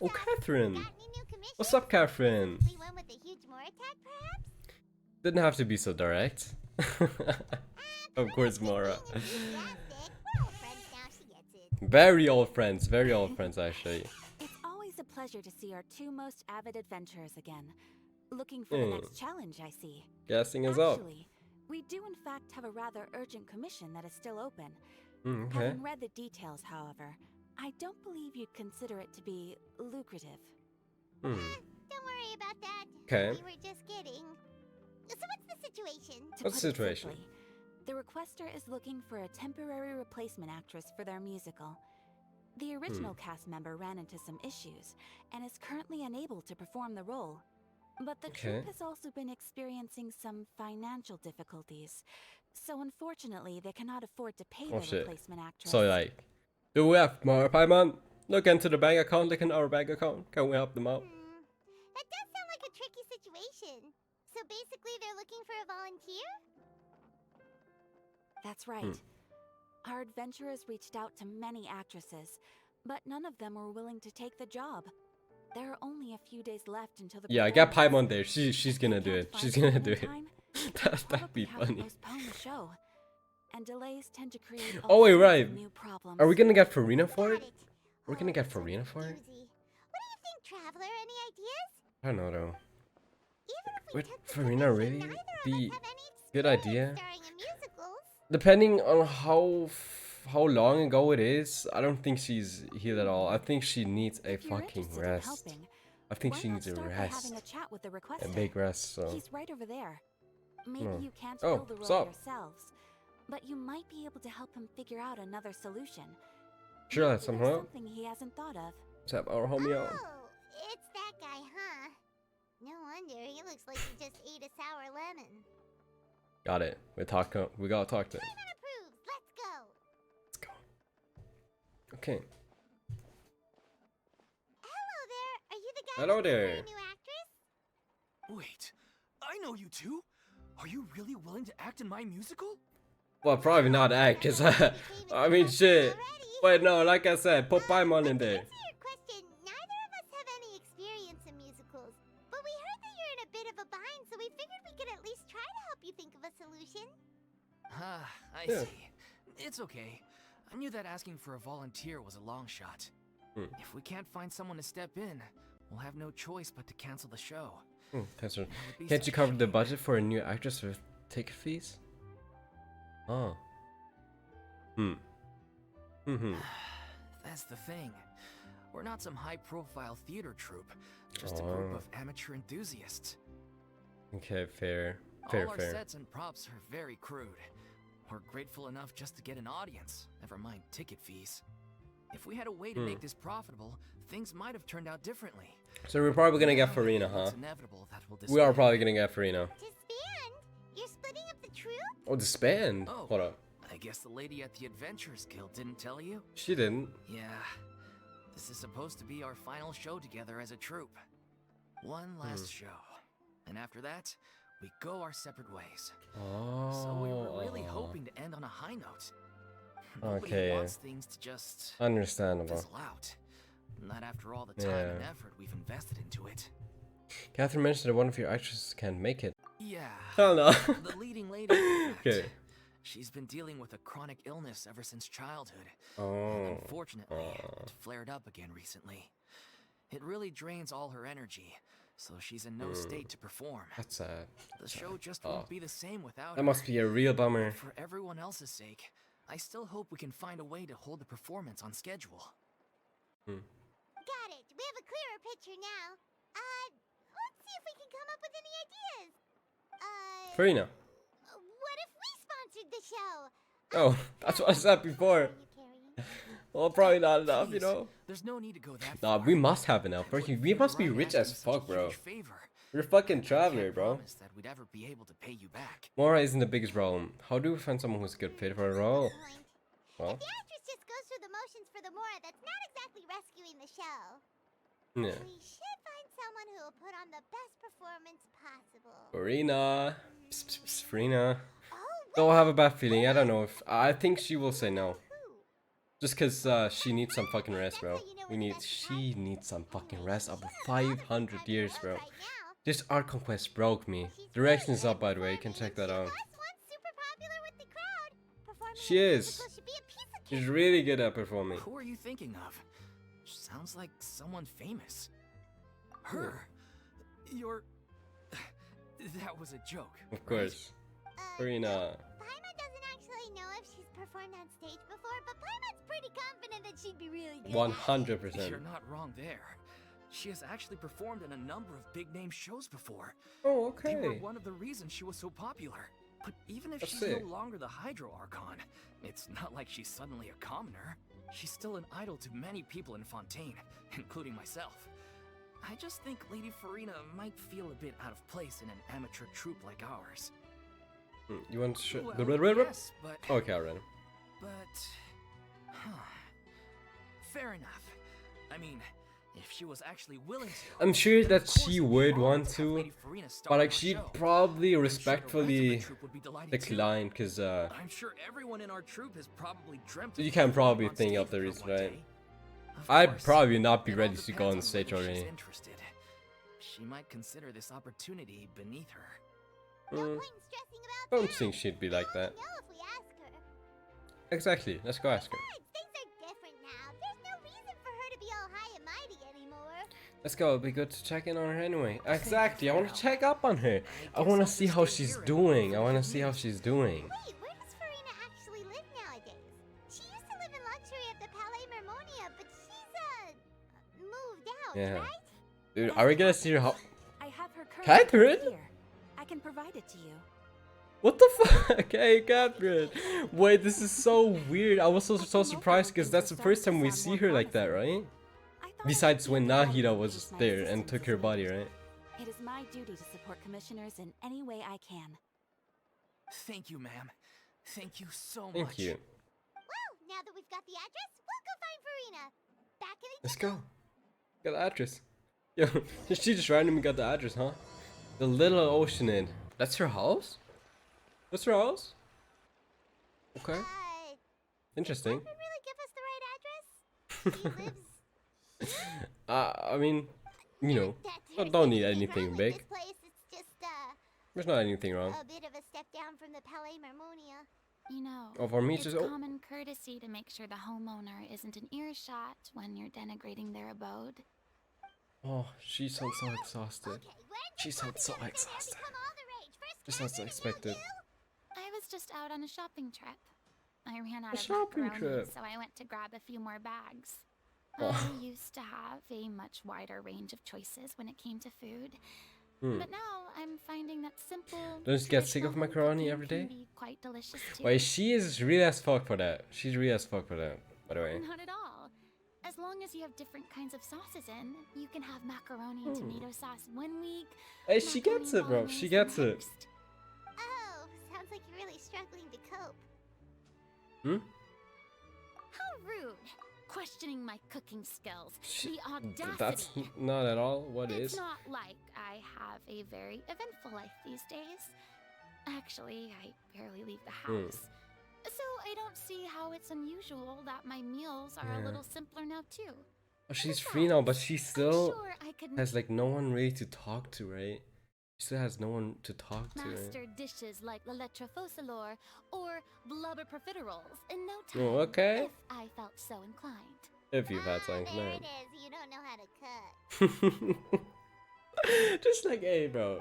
Oh, Catherine. Got any new commissions? What's up, Catherine? Possibly one with a huge more attack, perhaps? Didn't have to be so direct. Of course, Mora. Enthusiastic. We're old friends now, she gets it. Very old friends actually. It's always a pleasure to see our two most avid adventurers again. Looking for Hmm. the next challenge, I see. Guessing is up. Actually, we do in fact have a rather urgent commission that is still open. Okay. Having read the details, however, I don't believe you'd consider it to be lucrative. Hmm. Don't worry about that. Okay. We were just kidding. So what's the situation? To What's the put it situation? simply, the requester is looking for a temporary replacement actress for their musical. The original cast member ran into some issues and is currently unable to perform the role. But the troupe Okay. has also been experiencing some financial difficulties, so unfortunately they cannot afford to pay Oh, their shit. replacement actress. So like, do we have more payment? Look into the bank account, look in our bank account. Can we help them out? That does sound like a tricky situation. So basically they're looking for a volunteer? That's right. Our adventurers reached out to many actresses, but none of them were willing to take the job. There are only a few days left until the Yeah, I got performance. Paimon there. She's If gonna we do can't it. find She's gonna someone do in it. time, That'd we'll be probably have to funny. postpone the show. And delays tend to create Oh, wait, all sorts right. of new problems. Are we gonna get Furina for Got it? it. We're gonna get so Furina for it? doozy. What do you think, Traveler? Any ideas? I don't know though. Even if we Would took the Furina commission, really neither of be us have any good experience idea? starring in musicals. Depending on how long ago it is, I don't think she's healed at all. I think she needs a If you're fucking interested in rest. helping, I think why she not needs a start by having a rest. chat with the A requester? big rest, so. He's right over there. Maybe Oh. you can't Oh, fill the what's role up? yourselves, but you might be able to help him figure out another solution. Sure, Maybe that's some there's help. something he hasn't thought of. Let's have our homie on. Oh, it's that guy, huh? No wonder. He looks like he just ate a sour lemon. Got it. We gotta talk to him. Payment approved. Let's go. Let's go. Okay. Hello there. Are you the guy Hello looking for there. a new actress? Wait, I know you two. Are you really willing to act in my musical? Well, probably not act, cause I mean shit. Wait, no, like I said, put Paimon in To there. answer your question, neither of us have any experience in musicals. But we heard that you're in a bit of a bind, so we figured we could at least try to help you think of a solution. Ah, I Yeah. see. It's okay. I knew that asking for a volunteer was a long shot. If we can't find someone to step in, we'll have no choice but to cancel the show. Thanks, sir. That would be Can't such you a cover the shame. budget for a new actress with ticket fees? Oh. That's the thing. We're not some high-profile theater troupe, just a group Oh. of amateur enthusiasts. Okay, fair. All our Fair. sets and props are very crude. We're grateful enough just to get an audience, never mind ticket fees. If we had a way to make this profitable, things might have turned out differently. So we're probably gonna get Now, Furina, huh? It's inevitable that we'll We are disband. probably gonna get Furina. Disband? You're splitting up the troupe? Oh, disband? Oh. Hold up. I guess the lady at the Adventurers Guild didn't tell you? She didn't. Yeah. This is supposed to be our final show together as a troupe. One last show. And after that, we go our separate ways. Oh. So we were really hoping to end on a high note. Nobody Okay. wants things to just Understandable. fizzle out. Not after all the time and Yeah. effort we've invested into it. Catherine mentioned that one of your actresses can't make it. Yeah. Hell no. The leading lady. in fact. Okay. She's been dealing with a chronic illness ever since childhood. Oh. Unfortunately, it flared up again recently. It really drains all her energy, so she's in no state to perform. That's sad. The show just Oh. won't be the same without That her. must be a real bummer. For everyone else's sake, I still hope we can find a way to hold the performance on schedule. Got it. We have a clearer picture now. Let's see if we can come up with any ideas. Furina. What if we sponsored the show? Oh, that's what I said before. Are you carrying? Well, probably not enough, you Please, know. There's no need to go that Nah, far. we must have enough, bro. It would We feel must be right rich asking as such a fuck, bro. huge favor. We're fucking Can't traveler, bro. promise that we'd ever be able to pay you back. Mora isn't the biggest problem. How do we find someone who's a good fit for a role? Point. Well, If the actress just goes through the motions for the Mora, that's not exactly rescuing the show. yeah. We should find someone who will put on the best performance possible. Furina. Psst, psst, psst, Furina. Oh, Don't have a bad feeling. I don't know if I think she will say no. who? Just cause she needs some fucking rest, bro. She needs some fucking rest after 500 years, bro. This art conquest broke me. Direction is up, by the way. You can check that out. She is. She's really good at performing. Who are you thinking of? Sounds like someone famous. Her? You're... That was a joke. Of course. Furina. Paimon doesn't actually know if she's performed on stage before, but Paimon's pretty confident that she'd be really good. 100%. You're not wrong there. She has actually performed in a number of big-name shows before. Oh, okay. They were one of the reasons she was so popular. But even if she's no longer the Hydro Archon, it's not like she's suddenly a commoner. She's still an idol to many people in Fontaine, including myself. I just think Lady Furina might feel a bit out of place in an amateur troupe like ours. You want to show... Well, yes, but... Okay, I'll run. But... Huh. Fair enough. I mean, if she was actually willing to... I'm sure that she would want to, but like she'd probably respectfully decline, because I'm sure everyone in our troupe has probably dreamt you can probably think of the reason, right? I'd probably not be ready to go on stage already. She might consider this opportunity beneath her. Don't think she'd be like that. Exactly, let's go ask her. Let's go, it'll be good to check in on her anyway. Exactly, I want to check up on her. I want to see how she's doing. Wait, where does Furina actually live nowadays? She used to live in luxury at the Palais Mermonia, but she's, moved out, Yeah. right? Dude, are we gonna see her how... I have her Catherine? here. I can provide it to you. What the fuck? Hey, Catherine. Wait, this is so weird. I was so surprised because that's the first time we see her like that, right? Besides when Nahida was there and took her body, right? It is my duty to support commissioners in any way I can. Thank you, ma'am. Thank you so much. Thank you. Well, now that we've got the address, we'll go find Furina. Back in the Let's go. Got the address. Yo, she just randomly got the address, huh? The Little Ocean Inn. That's her house? That's her house? Okay. Interesting. Did really give us the right address? She lives... I mean, you know, I don't need anything big. This place, it's just, There's not anything wrong. a bit of a step down from the Palais Mermonia. You know, Oh, for me, it's just common courtesy to make sure the homeowner isn't an earshot when you're denigrating their abode. oh, she sounds so exhausted. Okay, when She did sounds so Pokemon exhausted. become all the rage? First Just as class expected. interview, I was just out on a shopping trip. I ran out A of shopping macaroni, trip. so I went to grab a few more bags. Oh. I used to have a much wider range of choices when it came to food. But now I'm finding that simple. Don't you get sick of traditional macaroni cooking every can day? be quite delicious too. Wait, she is real as fuck for that. She's real as fuck for that, by the way. Not at all. As long as you have different kinds of sauces in, you can have macaroni and tomato sauce one week. Hey, she macaroni gets it, bro. bolognese She gets the it. next. Oh, sounds like you're really struggling to cope. How rude! Questioning my cooking skills. The audacity. That's not at all what It's is. not like I have a very eventful life these days. Actually, I barely leave the house. So I don't see how it's unusual that my meals are a little simpler now too. Oh, she's free now, but she still Sure, I could has like no one really to talk to, right? She still has no one to talk to, right? master dishes like la lettre faucilor or blubber profiteroles in no time. Oh, okay. If I felt so inclined. If you've had something, There man. it is. You don't know how to cut. Just like, hey, bro.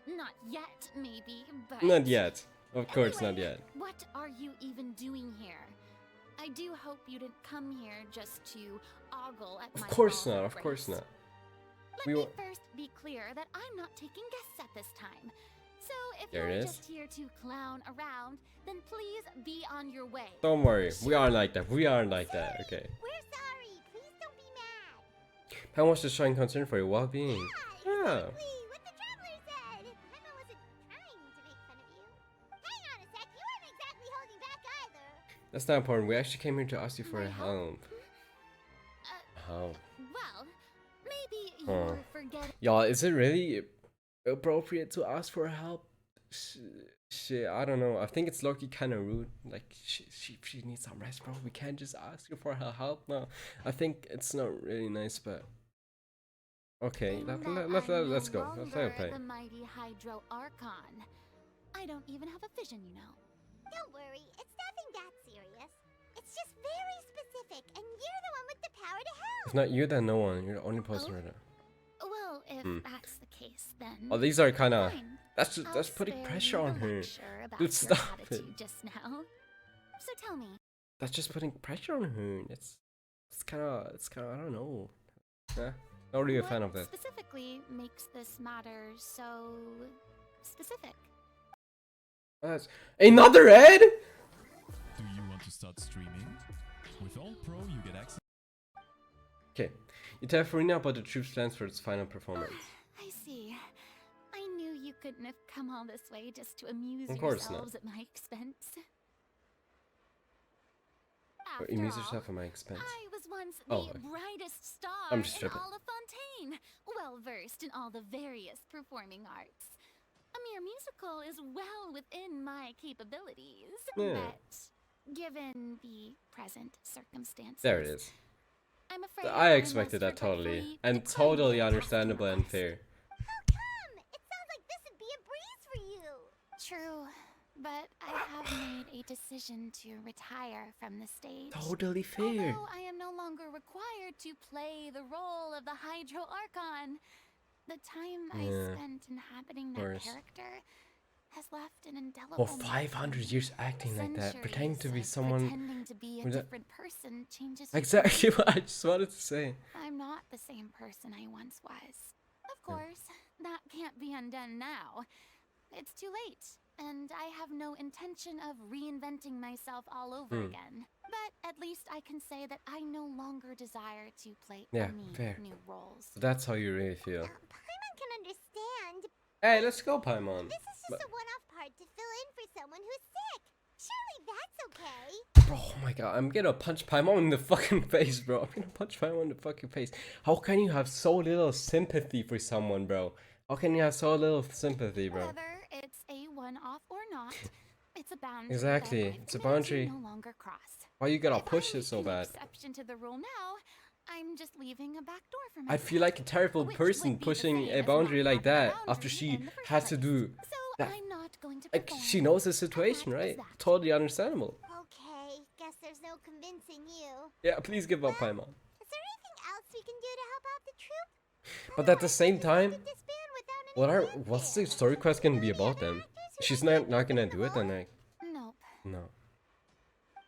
Not yet, maybe, but... Not yet. Of course, not Anyway, yet. What are you even doing here? I do hope you didn't come here just to ogle at my Of course fall not. from Of course grace. not. Let We me wa- first be clear that I'm not taking guests at this time. So if There you're it is. just here to clown around, then please be on your way. Don't worry. We aren't like that. We aren't like that. Okay. We're sorry. Please don't be mad. Pan wants to show concern for your well-being. Yeah, Yeah. exactly what the traveler said. Paimon wasn't trying to make fun of you. Hang on a sec. You weren't exactly holding back either. That's not important. We actually came here to ask you for My help. Help. Well, maybe Huh. you're forgetting. Y'all, is it really appropriate to ask for help she I don't know. I think it's Loki kind of rude. Like she needs some rest, bro. We can't just ask her for her help now. I think it's not really nice, but okay. Let's go. Let's play. The mighty Hydro Archon. I don't even have a vision, you know. Don't worry, it's nothing that serious. It's just very specific, and you're the one with the power to help. If not you, then no one. You're the only person right now. Well, if that's the case, then. Oh, these are kind of. fine. That's putting pressure on her. About Dude, your stop it. attitude just now. So tell me. That's just putting pressure on her. It's kind of I don't know. Yeah, not really a fan of that. What specifically makes this matter so specific? That's another ad. Do you want to start streaming? With All Pro, you get access. Okay, you tell Furina about the troops' plans for its final performance. I see. I knew you couldn't have come all this way just to amuse Of course yourselves not. at my expense. Or After amuse all, yourself at my expense. I was once Oh, the brightest star I'm just in tripping. all of Fontaine, well versed in all the various performing arts. A mere musical is well within my capabilities, Yeah. but given the present circumstances, There it is. I'm afraid I must expected that totally, regretfully and decline totally the understandable and request. fair. How come? It sounds like this would be a breeze for you. True, but I have made a decision to retire from the stage. Totally fair. Although I am no longer required to play the role of the Hydro Archon, the time I Yeah, spent inhabiting that course. character has left an indelible Well, mark 500 on years me. acting like that, pretending to Centuries be of someone. pretending to be a with a- different person changes who Exactly you are. what I just wanted to say. I'm not the same person I once was. Of course, that can't be undone now. It's too late, and I have no intention of reinventing myself all over again. But at least I can say that I no longer desire to play Yeah, any fair. new roles. So that's how you really feel. Paimon can understand. Hey, let's go, Paimon. This is just a one-off part to fill in for someone who's sick. Surely that's okay. Bro, oh my god, I'm gonna punch Paimon in the fucking face, bro. I'm gonna punch Paimon in the fucking face. How can you have so little sympathy for someone, bro? How can you have so little sympathy, bro? Whether it's a one-off or not, it's a boundary. Exactly, that I've it's a committed to boundary. No longer cross. Why you gotta If push I it so make an bad? exception to the rule now, I'm just leaving a back door for I myself. feel like a terrible Which person would be the pushing same a as boundary not like having a that after boundary she in the first had to place. do So that. I'm not going to Like, perform. she knows the And situation, that is right? that. Totally understandable. Okay, guess there's no convincing you. Yeah, please give up, Paimon. Is there anything else we can do to help out the troop? But at the same time, Disband without any what's the fanfare. story quest gonna be about Any then? other actors She's who might not be gonna interested do in it the then, role? like, Nope. no.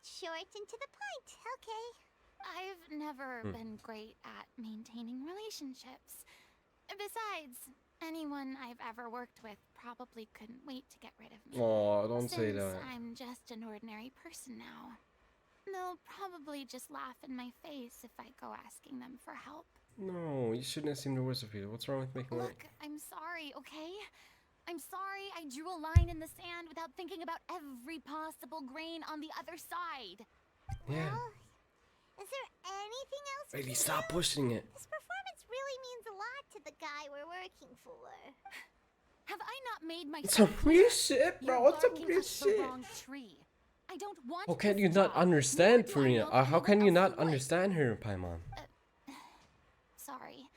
Short and to the point. Okay. I've never been great at maintaining relationships. Besides, anyone I've ever worked with probably couldn't wait to get rid of me. Oh, don't say Since that. I'm just an ordinary person now. They'll probably just laugh in my face if I go asking them for help. No, you shouldn't assume the worst of people. What's wrong with making money? Look, I'm sorry, okay? I'm sorry I drew a line in the sand without thinking about every possible grain on the other side. Yeah. Well, is there anything else we Really, can stop do? pushing it. This performance really means a lot to the guy we're working for. Have I not made myself It's some clear? weird shit, You're bro. It's some barking weird up the shit. wrong tree. I don't want How can this you not job, understand, nor do I Furina? know How can anyone you else not who would. understand her, Paimon? Sorry.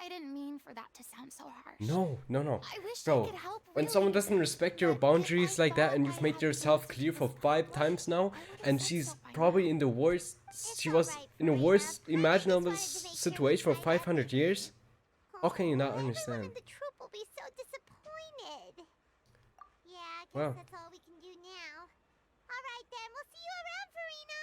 I didn't mean for that to sound so harsh. No. I wish I Bro, could help. when really. someone doesn't respect your But boundaries I like that thought and I you've made had yourself built clear for this 5 up, times now, I would've and said she's so by probably now. in the worst, she was alright, in the Furina. worst I just imaginable wanted to make sure we situation for tried 500 years? How can you not Everyone understand? in the troop will be so disappointed. Yeah, I guess Well. that's all we can do now. Alright then, we'll see you around, Furina.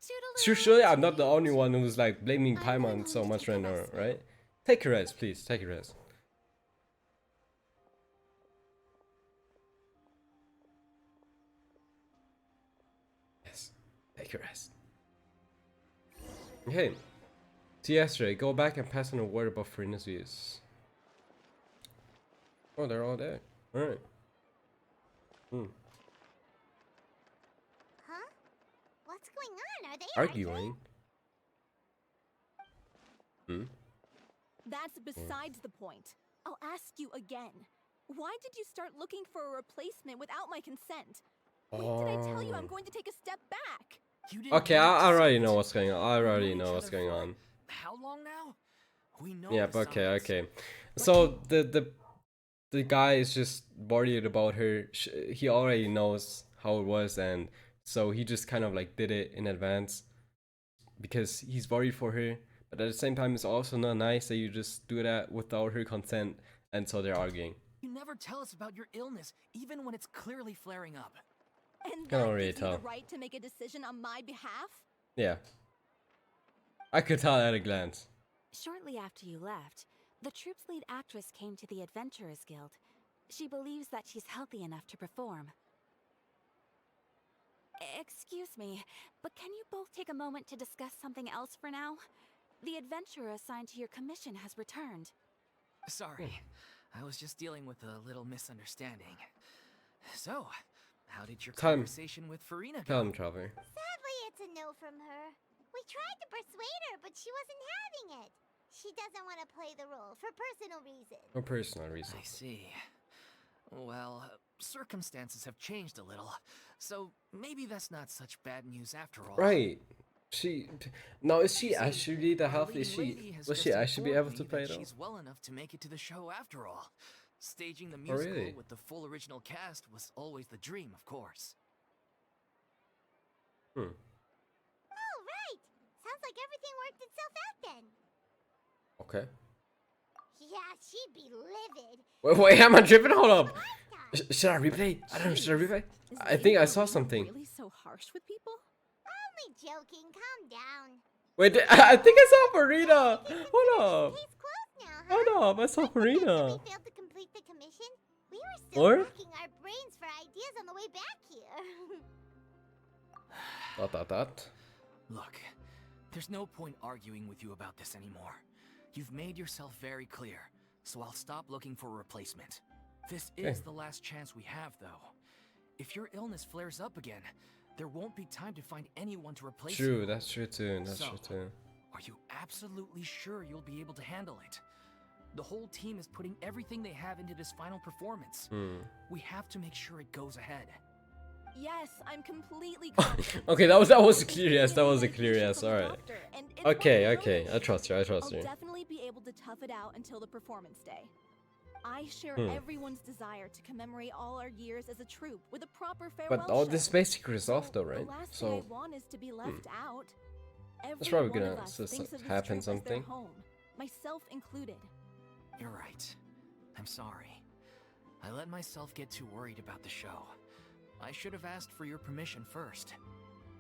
Toodaloo. Surely I'm not the only one who's like blaming I'm Paimon going so to much take a right now, rest now. right? Take a rest, please. Take a rest. Yes, take a rest. Okay. See you yesterday. Go back and pass on a word about Furina's views. Oh, they're all there. Alright. Huh? What's going on? Are they Arguing. That's besides the point. I'll ask you again. Why did you start looking for a replacement without my consent? When did I tell you I'm going to take a step back? You didn't Okay, need to I already say know it. what's going on. I We've already known know each what's other going for on. how long now? We know Yeah, the but okay, signs. okay. But So the guy is just worried about her. He already knows how it was, and so he just kind of like did it in advance because he's worried for her. But at the same time, it's also not nice that you just do that without her consent, and so they're arguing. You never tell us about your illness, even when it's clearly flaring up. And Can that already gives you tell. the right to make a decision on my behalf? Yeah, I could tell at a glance. Shortly after you left, the troop's lead actress came to the Adventurers Guild. She believes that she's healthy enough to perform. Excuse me, but can you both take a moment to discuss something else for now? The adventurer assigned to your commission has returned. Sorry, I was just dealing with a little misunderstanding. So, how did your Tell him. conversation with Furina Tell go? him, Traveler. Sadly, it's a no from her. We tried to persuade her, but she wasn't having it. She doesn't want to play the role for personal reasons. For personal reasons. I see. Well, circumstances have changed a little, so maybe that's not such bad news after all. Right. Now is she See, actually the our healthy? leading lady has Will just she actually be able informed to me play that though? she's well enough to make it to the show after all. Staging the Oh, musical really? with the full original cast was always the dream, of course. Hmm. Oh, right. Sounds like everything worked itself out then. Okay. Yeah, she'd be livid. Wait, am I tripping? Hold up. Lifetime. Should I replay? I don't know. Should I replay? Is I think I Lady saw Furina something. really so harsh with people? Only joking. Calm down. Wait, I think I saw Furina. Hold up. Case closed now, huh? Hold up. I saw After Furina. we failed to complete the commission, we were still Or? racking our brains for ideas on the way back here. Dot. Look, there's no point arguing with you about this anymore. You've made yourself very clear, so I'll stop looking for a replacement. This is Okay. the last chance we have, though. If your illness flares up again, there won't be time to find anyone to replace you. True, that's true too. That's So, true too. Are you absolutely sure you'll be able to handle it? The whole team is putting everything they have into this final performance. Hmm. We have to make sure it goes ahead. Yes, I'm completely confident. Okay, that was a clear yes. That was a clear yes. All right. Okay. I I'll trust you. I trust you. definitely be able to tough it out until the performance day. I share Hmm. everyone's desire to commemorate all our years as a troupe with a proper farewell But all show. this basically resolved though, The right? last thing I So want is to be left out. Every probably one gonna of us just thinks of this happen troupe as their something. home, myself included. You're right. I'm sorry. I let myself get too worried about the show. I should have asked for your permission first.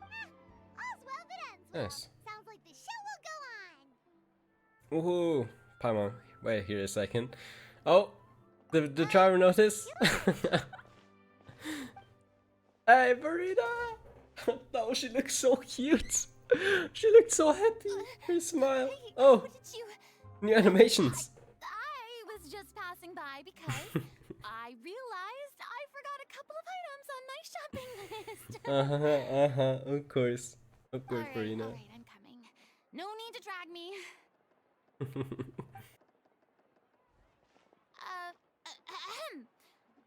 All's well that ends well. Nice. Sounds like the show will go on. Woohoo! Paimon, wait here a second. Oh, the driver notice. Hey, Furina! No, she looks so cute. She looked so happy. Her smile. Oh, What did you... new animations. I was just passing by because I realized I forgot a couple of items on my shopping list. Of course, Furina. Alright, I'm coming. No need to drag me.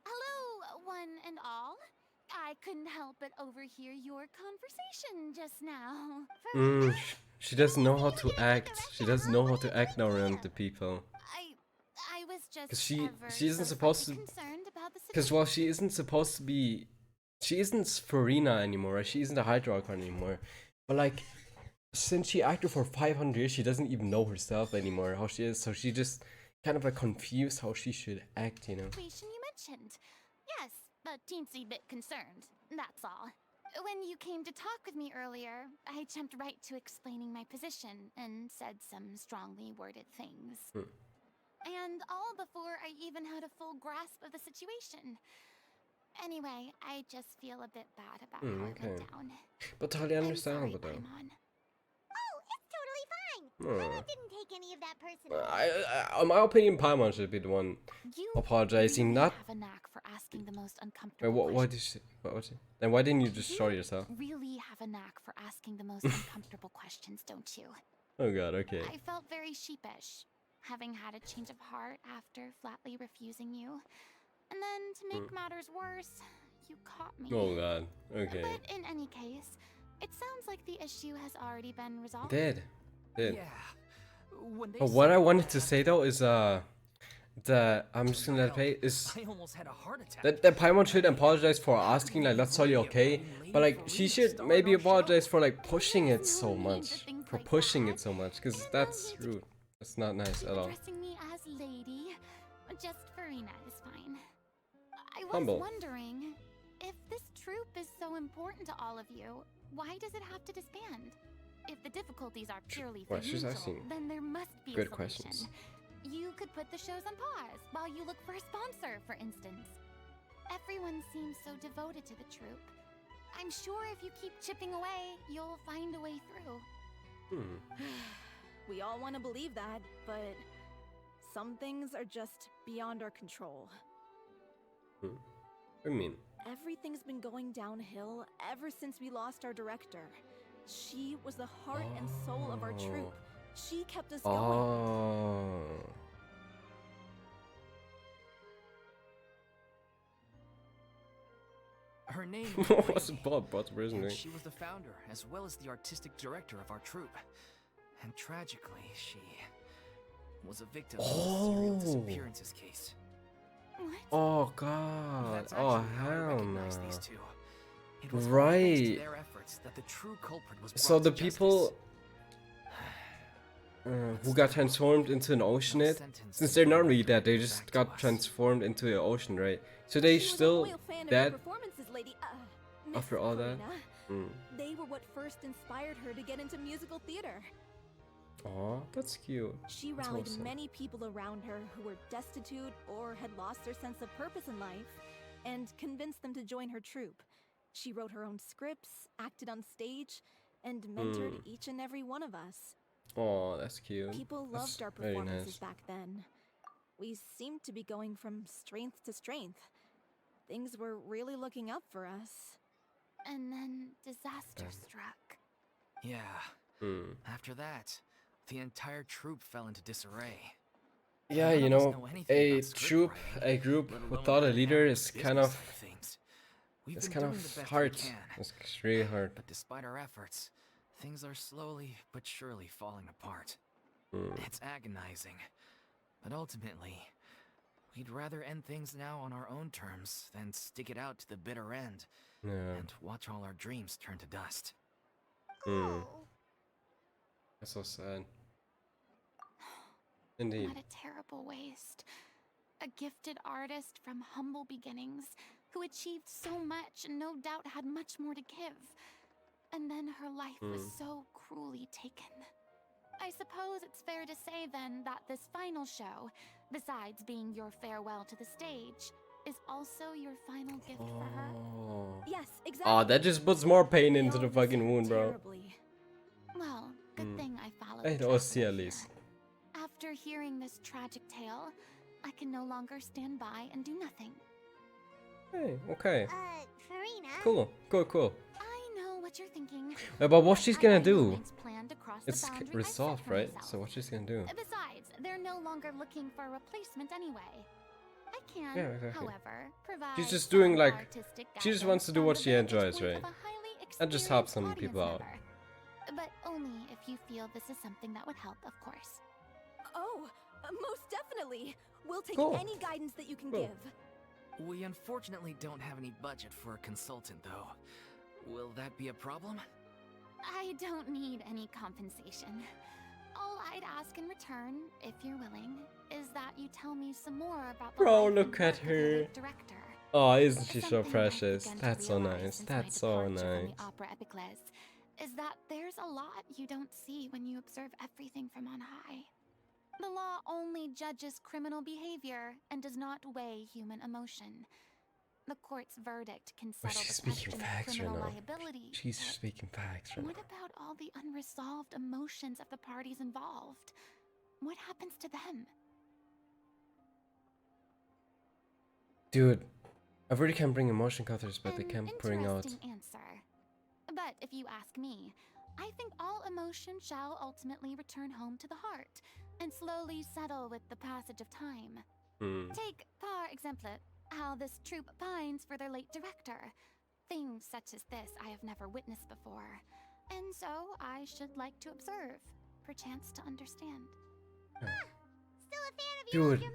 Hello, one and all. I couldn't help but overhear your conversation just now. She doesn't know how to act. She doesn't know how to act around the people. I was just 'Cause she ever isn't so supposed slightly to- concerned about the Because while she isn't supposed to be, she isn't Furina anymore. Right? She isn't a Hydra Archon anymore. But like, since she acted for 500 years, she doesn't even know herself anymore how she is. So she just kind of like confused how she should act, you know. situation you mentioned. Yes, a teensy bit concerned. That's all. When you came to talk with me earlier, I jumped right to explaining my position and said some strongly worded things. And all before I even had a full grasp of the situation. Anyway, I just feel a bit bad about how it went down. But totally I'm sorry, understandable though. Paimon. Oh, it's totally fine. I didn't take any of that personally. In my opinion, Paimon should be the one You apologizing, really not. have a knack for asking the most Wait, uncomfortable what did she? What was it? Then why didn't you just show yourself? really have a knack for asking the most uncomfortable questions, don't you? Oh god, okay. I felt very sheepish, having had a change of heart after flatly refusing you. And then to make matters worse, you caught me. Oh god. Okay. But in any case, it sounds like the issue has already been resolved. Did. Yeah. When they But what said I what wanted to happened, say though is that I'm just gonna let it play is I almost had a heart attack. that Paimon should apologize for asking like let's you okay, but like she should maybe apologize for like pushing it so much, for pushing it so much, because that's rude. That's not nice at all. Addressing me as lady, just Furina is fine. I was Humble. wondering, if this troop is so important to all of you, why does it have to disband? If the difficulties are purely Questions I've financial, seen. then there must be Good a solution. questions. You could put the shows on pause while you look for a sponsor, for instance. Everyone seems so devoted to the troop. I'm sure if you keep chipping away, you'll find a way through. We all want to believe that, but some things are just beyond our control. What do you mean? Everything's been going downhill ever since we lost our director. She was the heart and soul of our troop. She kept us going. Oh. Her name What's Bob? What's and name? she was the founder as well as the artistic director of our troupe. And tragically, she was a victim of a serial disappearances case. What? Oh god. That's Oh actually how I hell recognized no. these two. It was Right. thanks to their efforts that the true culprit was So brought the to people who got transformed into an oceanid, since they're not really dead, they just got transformed into an ocean, right? So they She was a still loyal fan of dead your performances, lady. Miss after all that? Furina. They were what first inspired her to get into musical theater. Aw, that's cute. She That's rallied awesome. many people around her who were destitute or had lost their sense of purpose in life and convinced them to join her troupe. She wrote her own scripts, acted on stage, and mentored each and every one of us. Oh, that's cute. People That's loved our very performances nice. back then. We seemed to be going from strength to strength. Things were really looking up for us. And then disaster struck. Yeah. After that, the entire troupe fell into disarray. Yeah, None you of us know, know anything a about script troop, writing, a group let alone without a how to leader handle is the kind business of, side of things. We've it's been kind doing of the best hard. we can, It's really hard. but despite our efforts, things are slowly but surely falling apart. It's agonizing, but ultimately, we'd rather end things now on our own terms than stick it out to the bitter end Yeah. and watch all our dreams turn to dust. Oh, That's so sad. Indeed. what a terrible waste. A gifted artist from humble beginnings who achieved so much and no doubt had much more to give. And then her life was so cruelly taken. I suppose it's fair to say then that this final show, besides being your farewell to the stage, is also your final gift for her. Oh. Yes, exactly. Oh, that just puts more pain We into all the miss fucking her wound, bro. terribly. Well, good thing I followed Hey, the that was track at right least. here. After hearing this tragic tale, I can no longer stand by and do nothing. Hey, okay. Furina? Cool. I know what you're thinking. But what she's gonna I've do? always planned to cross the It's boundary I set resolved, for right? myself. So what she's gonna do? Besides, they're no longer looking for a replacement anyway. I can, Yeah, exactly. however, provide She's just some doing, like, artistic she just guidance wants to do from what the she vantage enjoys, point right? of a highly And just help experienced some audience people out. member. But only if you feel this is something that would help, of course. Oh, most definitely. We'll take Cool. any guidance that you can Cool. give. We unfortunately don't have any budget for a consultant, though. Will that be a problem? I don't need any compensation. All I'd ask in return, if you're willing, is that you tell me some more about the Bro, life and look at work of your her. late director. Oh, isn't she so Something I've precious? begun to That's so realize nice. since That's my so departure from nice. the opera Epicles is that there's a lot you don't see when you observe everything from on high. The law only judges criminal behavior and does not weigh human emotion. The court's verdict can But settle she's the speaking question of facts right criminal now. liability. She's but speaking facts right what now. about all the unresolved emotions of the parties involved? What happens to them? Dude, I really can't bring emotion cutters, but they An can't bring out. interesting answer. But if you ask me, I think all emotion shall ultimately return home to the heart and slowly settle with the passage of time. Take, par exemple, how this troupe pines for their late director. Things such as this I have never witnessed before, and so I should like to observe, perchance to understand. Still a fan of your Dude,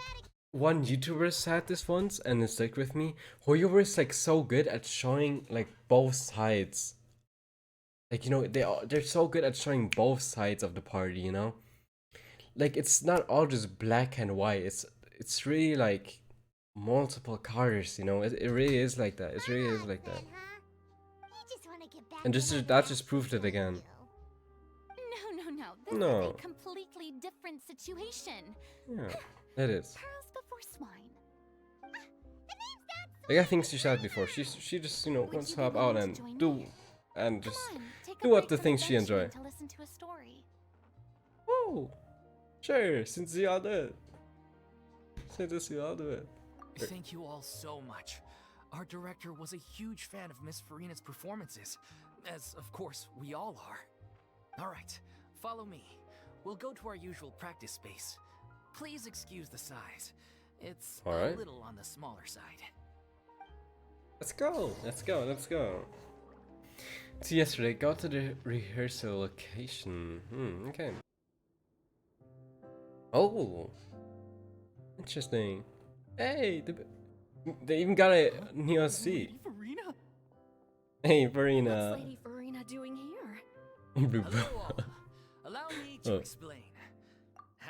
one YouTuber said this once and it stuck with me. Whoever is like so good at showing like both sides. Like, you know, they're so good at showing both sides of the party, you know? Like, it's not all just black and white. It's really like multiple colors, you know? It really is like that. It really is like that. And that just proved it again. No. This No. is a completely different situation. Yeah, it is. Pearls before swine. Like I think she said before, she just, you know, Would wants you to be help willing out to and join do me? and Come just on, take a do what break the from things she Genshin enjoy. to listen to a story. Oh, sure, since you all do it. Since you all do it. Thank you all so much. Our director was a huge fan of Miss Furina's performances, as of course we all are. Alright, follow me. We'll go to our usual practice space. Please excuse the size. It's Alright. a little on the smaller side. Let's go. So yesterday, got to the rehearsal location. Okay. Oh, interesting. Hey, they even got a new seat. Furina? Hey, Furina. What's Lady Furina doing here? Hello all. Allow me to Oh. explain.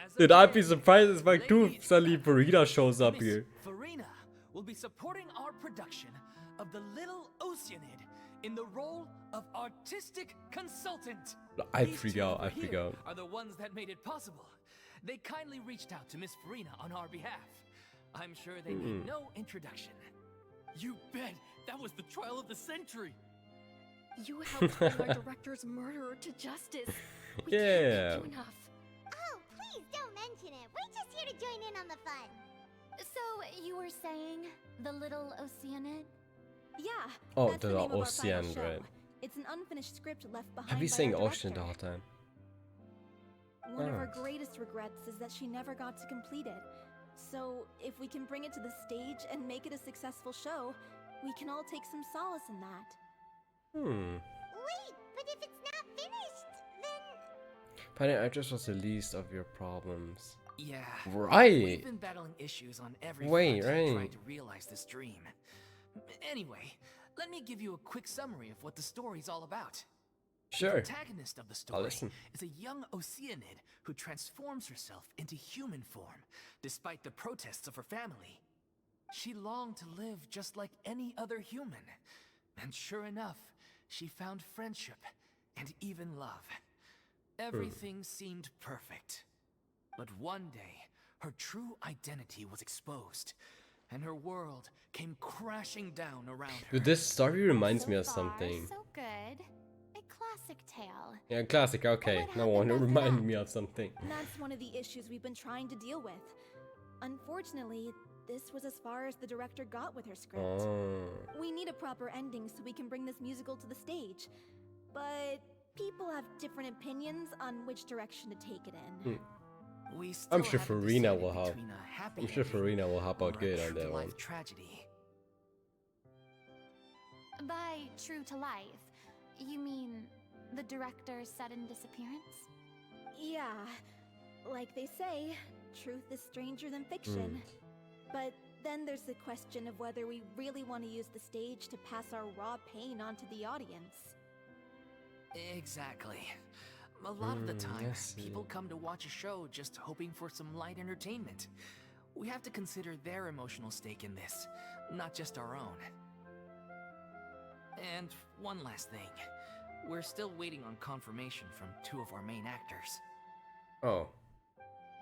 As of Dude, I'd be today, surprised if like two Lady suddenly Furina shows up Miss here. Furina will be supporting our production of The Little Oceanid in the role of artistic consultant. I'd These freak two out. over I'd freak here out. Are the ones that made it possible. They kindly reached out to Miss Furina on our behalf. I'm sure they need no introduction. You bet. That was the trial of the century. You helped bring our director's murderer to justice. We Yeah. can't thank you enough. Oh, please don't mention it. We're just here to join in on the fun. So you were saying the little Oceanid? Yeah. Oh, that's the name of our final Ocean, show. right? It's an unfinished script left behind. I've been by saying our Ocean the director. whole time. One of Oh. our greatest regrets is that she never got to complete it. So, if we can bring it to the stage and make it a successful show, we can all take some solace in that. Wait, but if it's not finished, then... Finding actress was the least of your problems. Yeah. Right. We've been battling issues on every Wait, front right. trying to realize this dream. Anyway, let me give you a quick summary of what the story's all about. Sure. The protagonist of the story listen. is a young Oceanid who transforms herself into human form, despite the protests of her family. She longed to live just like any other human, and sure enough, she found friendship and even love. Everything seemed perfect. But one day, her true identity was exposed, and her world came crashing down around her. Dude, this story reminds So me of far, something. So good. A classic tale. Yeah, classic. Okay, What no happened wonder it after reminded that? me of something. That's one of the issues we've been trying to deal with. Unfortunately, this was as far as the director got with her script. Oh. We need a proper ending so we can bring this musical to the stage. But people have different opinions on which direction to take it in. We I'm still sure haven't Furina decided will help. between a happy I'm sure ending Furina will help out or good a on that one. true-to-life tragedy. By true to life, you mean the director's sudden disappearance? Yeah, like they say, truth is stranger than fiction. But then there's the question of whether we really want to use the stage to pass our raw pain onto the audience. Exactly. A lot of the I time, see. people come to watch a show just hoping for some light entertainment. We have to consider their emotional stake in this, not just our own. And one last thing. We're still waiting on confirmation from two of our main actors. Oh,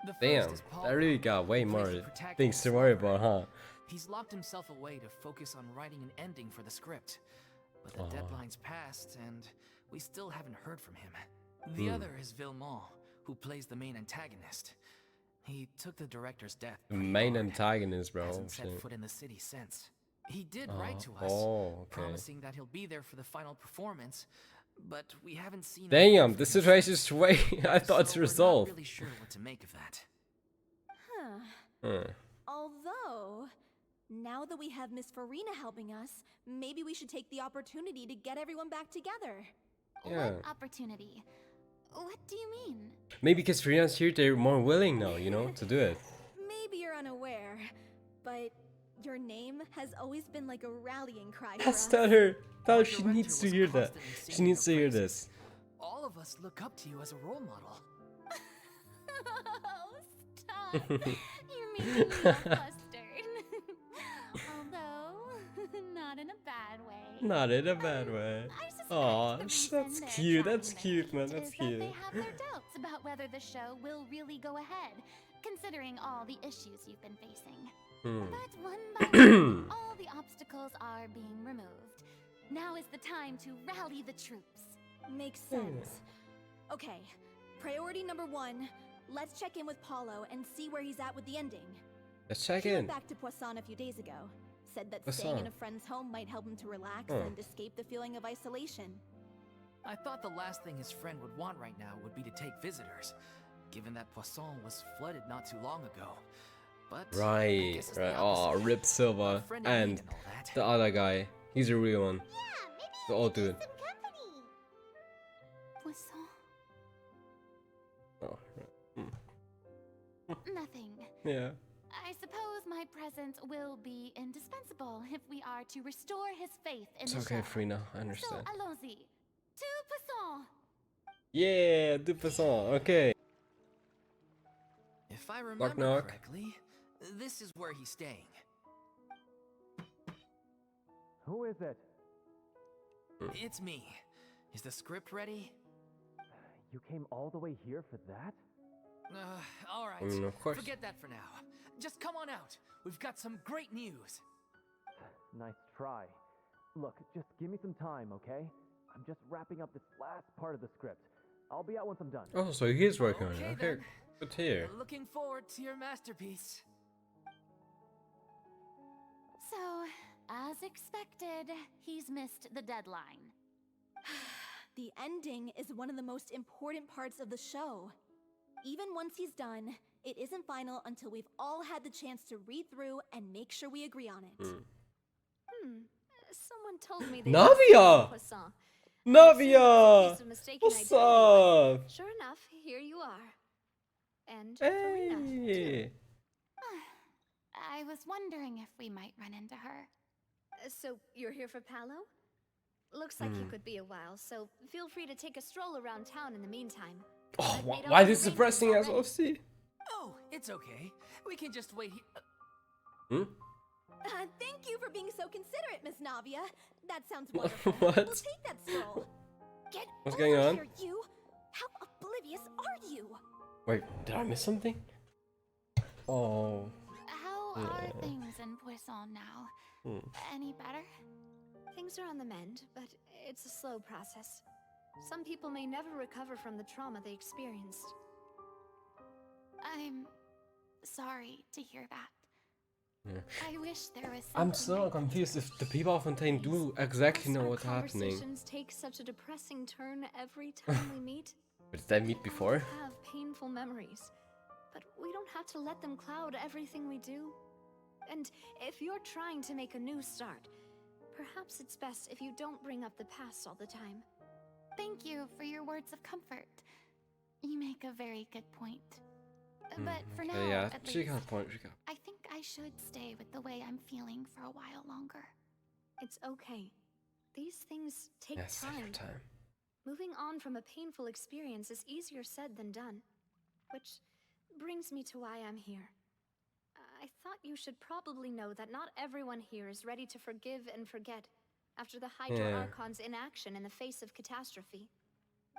The first damn. is Paul, That really got way who more plays the protagonist, things to worry about, Silver. huh? He's locked himself away to focus on writing an ending for the script. But the deadline's passed, and we still haven't heard from him. The other is Villemont, who plays the main antagonist. He took the director's death The pretty main hard. antagonist, bro. Hasn't set Shit. foot in the city since. He did write to us, okay. promising that he'll be there for the final performance, but we haven't seen. Damn, the situation is way. I thought it's so resolved. We're not really sure what to make of that. Huh. Huh. Although, Now that we have Miss Furina helping us, maybe we should take the opportunity to get everyone back together. Yeah. What opportunity? What do you mean? Maybe because Furina's here, they're more willing now, you know, to do it. Maybe you're unaware, but your name has always been like a rallying cry for Yes, us. tell her. Tell her Our she director needs to was hear that. constantly She singing needs to your hear praises. this. All of us look up to you as a role model. Oh, stop. You're making me all flustered. Although, not in a bad way. Not in a bad way. I suspect Aw, the reason that's they're cute. trying That's their cute, man. heat That's is cute. That they have their doubts about whether the show will really go ahead, considering all the issues you've been facing. Hmm. But one by one, all the obstacles are being removed. Now is the time to rally the troops. Makes sense. Okay, priority number 1. Let's check in with Paulo and see where he's at with the ending. Let's check He in. went back to Poisson a few days ago. Said that staying in Poisson. a friend's home might help him to relax Huh. and escape the feeling of isolation. I thought the last thing his friend would want right now would be to take visitors, given that Poisson was flooded not too long ago. But I Right, guess it's the right. Oh, opposite. Rip A Silva friend in and need and all that. the other guy. He's a real one. Yeah, maybe The you old could use dude. some company. Poisson. Oh, Nothing. yeah. I suppose my presence will be indispensable if we are to restore his faith in It's the okay, show. Furina. I So understand. allons-y. To Poisson. Yeah, 2%. Okay. If I remember knock. correctly, this is where he's staying. Who is it? It's me. Is the script ready? You came all the way here for that? All right. Of course. Forget that for now. Just come on out. We've got some great news. Nice try. Look, just give me some time, okay? I'm just wrapping up this last part of the script. I'll be out once I'm done. Oh, so he is working on it. Okay, Okay, then. good to hear. Looking forward to your masterpiece. So, as expected, he's missed the deadline. The ending is one of the most important parts of the show. Even once he's done, it isn't final until we've all had the chance to read through and make sure we agree on it. Someone told me they Navia! Poisson. Navia! Case of mistaken What's identity, but up? Sure enough, here you are. And Furina, too. Hey! I was wondering if we might run into her. So you're here for Palo? Looks like you Hmm. could be a while, so feel free to take a stroll around town in the meantime. Oh, I've made all why the is it depressing as arrangements OC? Oh, it's okay. We can just wait here. Hmm? Thank you for being so considerate, Miss Navia. That sounds wonderful. What? We'll take that stroll. Get What's over going on? here, you! How oblivious are you? Wait, did I miss something? Oh. How are Yeah. things in Poisson now? Hmm. Any better? Things are on the mend, but it's a slow process. Some people may never recover from the trauma they experienced. I'm sorry to hear that. Yeah. I wish there was something I'm still I could confused do. if the people of Fontaine do exactly know what's happening. Conversations take such a depressing turn every time we meet. But did they meet We before? all have painful memories, but we don't have to let them cloud everything we do. And if you're trying to make a new start, perhaps it's best if you don't bring up the past all the time. Thank you for your words of comfort. You make a very good point. But for now, Yeah, at she least, got a point. She got. I think I should stay with the way I'm feeling for a while longer. It's okay. These things take Yes, take your time. time. Moving on from a painful experience is easier said than done. Which brings me to why I'm here. I thought you should probably know that not everyone here is ready to forgive and forget after the Hydra Yeah. Archon's inaction in the face of catastrophe.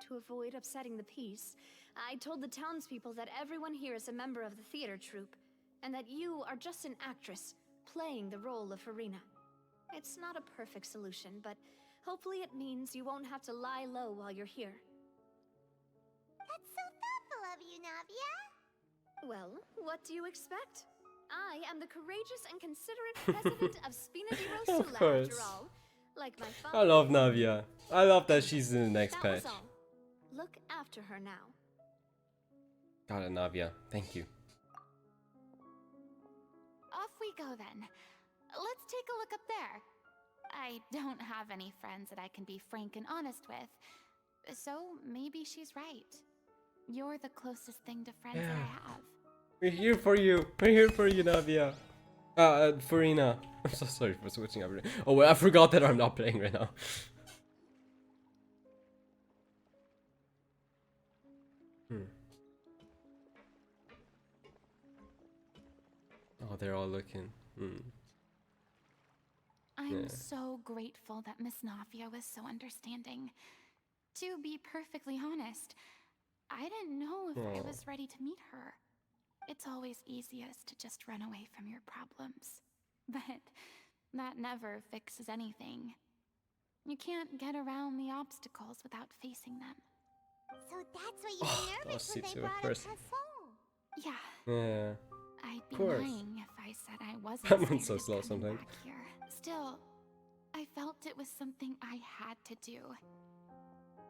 To avoid upsetting the peace, I told the townspeople that everyone here is a member of the theater troupe, and that you are just an actress playing the role of Furina. It's not a perfect solution, but hopefully it means you won't have to lie low while you're here. That's so thoughtful of you, Navia. Well, what do you expect? I am the courageous and considerate president of Spina di Of Rosula, course. after all. Like my I father. love Navia. I love that she's in the next That patch. was all. Look after her now. Got it, Navia. Thank you. Off we go then. Let's take a look up there. I don't have any friends that I can be frank and honest with, so maybe she's right. You're the closest thing to friends that I have. We're here for you. We're here for you, Navia. Furina. I'm so sorry for switching up. Oh, well, I forgot that I'm not playing right now. Oh, they're all looking. I'm so grateful that Miss Navia was so understanding. To be perfectly honest, I didn't know if I was ready to meet her. It's always easiest to just run away from your problems. But that never fixes anything. You can't get around the obstacles without facing them. So that's why you were nervous when they brought up Poisson. Yeah. Yeah. I'd be course. lying if I said I wasn't That one's scared so of slow coming sometimes. back here. Still, I felt it was something I had to do.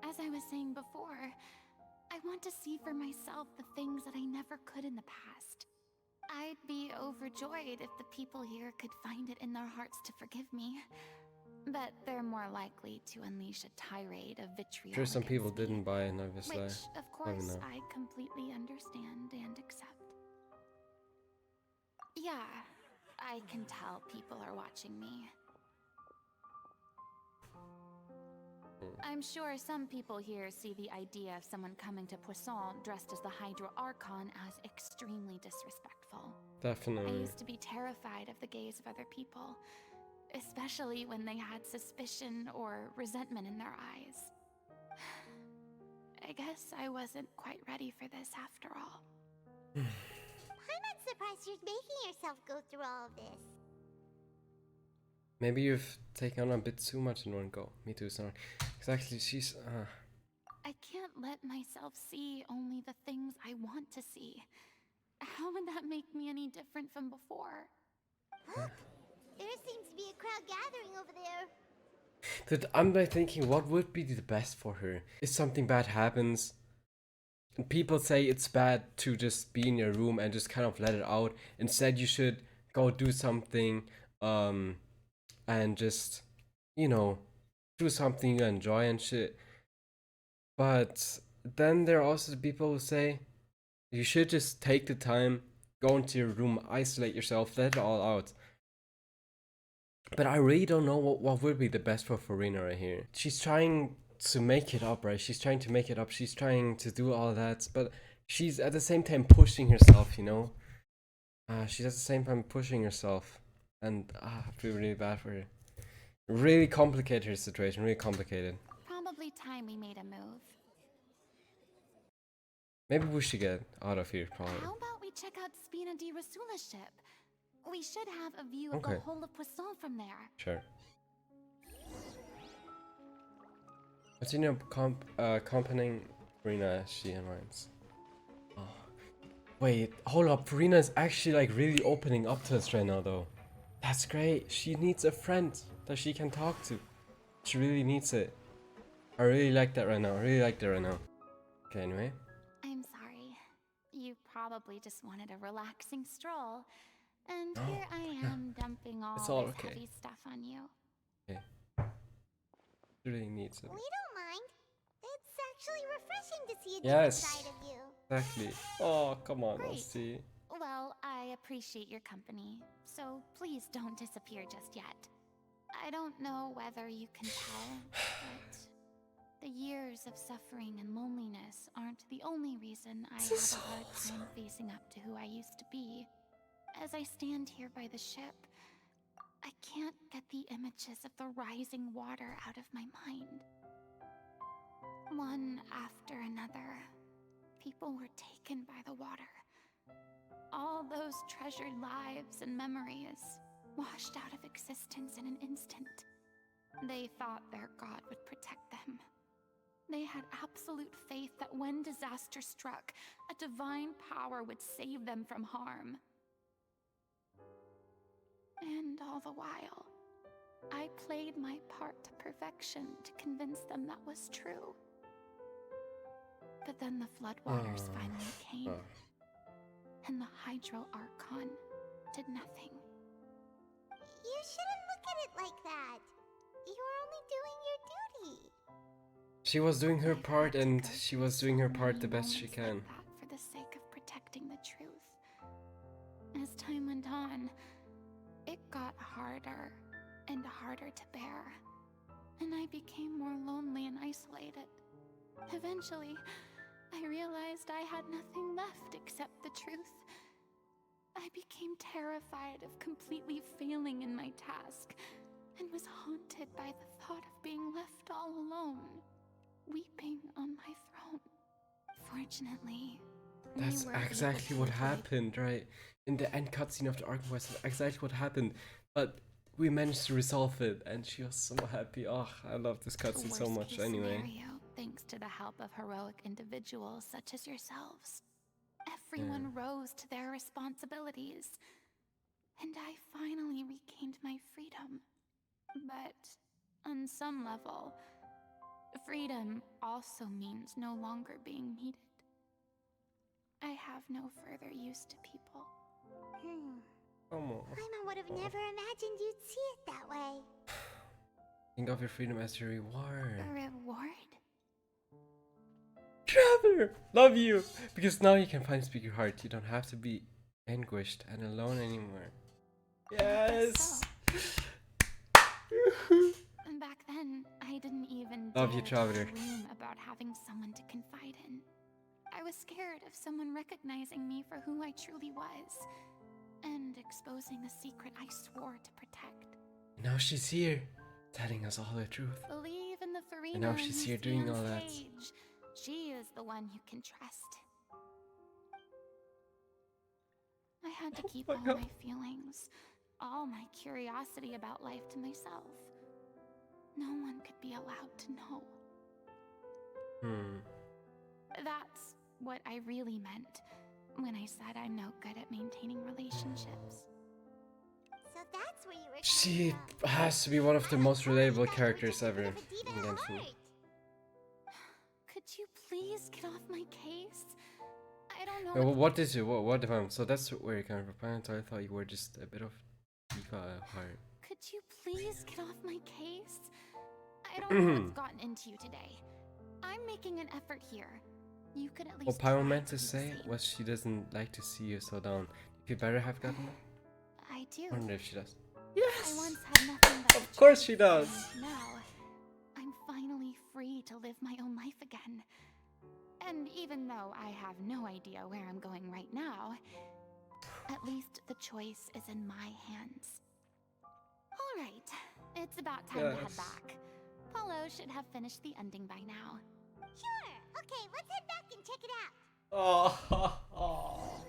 As I was saying before, I want to see for myself the things that I never could in the past. I'd be overjoyed if the people here could find it in their hearts to forgive me. But they're more likely to unleash a tirade of vitriol. Sure, some people against me, didn't buy it, obviously. which, of course, I completely understand and accept. Yeah, I can tell people are watching me. I'm sure some people here see the idea of someone coming to Poisson dressed as the Hydro Archon as extremely disrespectful. Definitely. I used to be terrified of the gaze of other people, especially when they had suspicion or resentment in their eyes. I guess I wasn't quite ready for this after all. I'm not surprised you're making yourself go through all of this. Maybe you've taken on a bit too much in one go. Me too, sorry. Exactly, she's... I can't let myself see only the things I want to see. How would that make me any different from before? Look, there seems to be a crowd gathering over there. Dude, I'm like thinking, what would be the best for her? If something bad happens, and people say it's bad to just be in your room and just kind of let it out. Instead, you should go do something, and just, you know, do something you enjoy and shit. But then there are also the people who say you should just take the time, go into your room, isolate yourself, let it all out. But I really don't know what would be the best for Furina right here. She's trying to make it up, right? She's trying to make it up. She's trying to do all that, but she's at the same time pushing herself, you know? She's at the same time pushing herself. And I feel really bad for her. Really complicated her situation, really complicated. Probably time we made a move. Maybe we should get out of here, probably. How about we check out Spina di Rasula's ship? We should have a view of Okay. the whole of Poisson from there. Sure. Continue accompanying Furina as she unwinds. Oh. Wait, hold up. Furina is actually like really opening up to us right now, though. That's great. She needs a friend that she can talk to. She really needs it. I really like that right now. I really like that right now. Okay, anyway. I'm sorry. You probably just wanted a relaxing stroll. And here I am dumping all It's all this okay. heavy stuff on you. Okay. She really needs it. We don't mind. It's actually refreshing to see a Yes. different side of you. Exactly. Oh, come on, Great. let's see. Well, I appreciate your company, so please don't disappear just yet. I don't know whether you can tell, but the years of suffering and loneliness aren't the only reason I have a hard time facing up to who I used to be. As I stand here by the ship, I can't get the images of the rising water out of my mind. One after another, people were taken by the water. All those treasured lives and memories washed out of existence in an instant. They thought their god would protect them. They had absolute faith that when disaster struck, a divine power would save them from harm. And all the while, I played my part to perfection to convince them that was true. But then the floodwaters finally came, and the Hydro Archon did nothing. You shouldn't look at it like that. You're only doing your duty. She was doing her part, and she was doing her part the best she can. Like that for the sake of protecting the truth. As time went on, it got harder and harder to bear, and I became more lonely and isolated. Eventually, I realized I had nothing left except the truth. I became terrified of completely failing in my task, and was haunted by the thought of being left all alone, weeping on my throne. Fortunately, That's exactly what happened, right? In the end cutscene of the Arkham Quest, that's exactly what happened. But we managed to resolve it, and she was so happy. Oh, I love this cutscene so much anyway. Scenario, thanks to the help of heroic individuals such as yourselves. Everyone rose to their responsibilities, and I finally regained my freedom. But on some level, freedom also means no longer being needed. I have no further use to people. Paimon would have never imagined you'd see it that way. Think of your freedom as your reward. A reward? Traveler! Love you! Because now you can finally speak your heart. You don't have to be anguished and alone anymore. Yes! Back then, I didn't even Love you, dare Traveler. dream about having someone to confide in. I was scared of someone recognizing me for who I truly was, and exposing the secret I swore to protect. Now she's here, telling us all the truth. Believe in the Furina And now she's here doing all that. Stage. She is the one you can trust. I had to keep all my feelings, all my curiosity about life to myself. No one could be allowed to know. That's what I really meant when I said I'm no good at maintaining relationships. So that's where you were. She has to be one of the most relatable characters ever in Genshin. Could you please get off my case? I don't know. What did you? What if I'm? So that's where you kind of replying. So I thought you were just a bit of diva at heart. Could you please get off my case? I don't know what's gotten into you today. I'm making an effort here. You could at least. What Pyro meant to say was she doesn't like to see you so down. You better have gotten it. I do. I wonder if she does. I once had nothing but Of course she does. Now, I'm finally free to live my own life again. And even though I have no idea where I'm going right now, at least the choice is in my hands. All right, it's about time to head back. Paulo should have finished the ending by now. Sure. Okay, let's head back and check it out. Oh,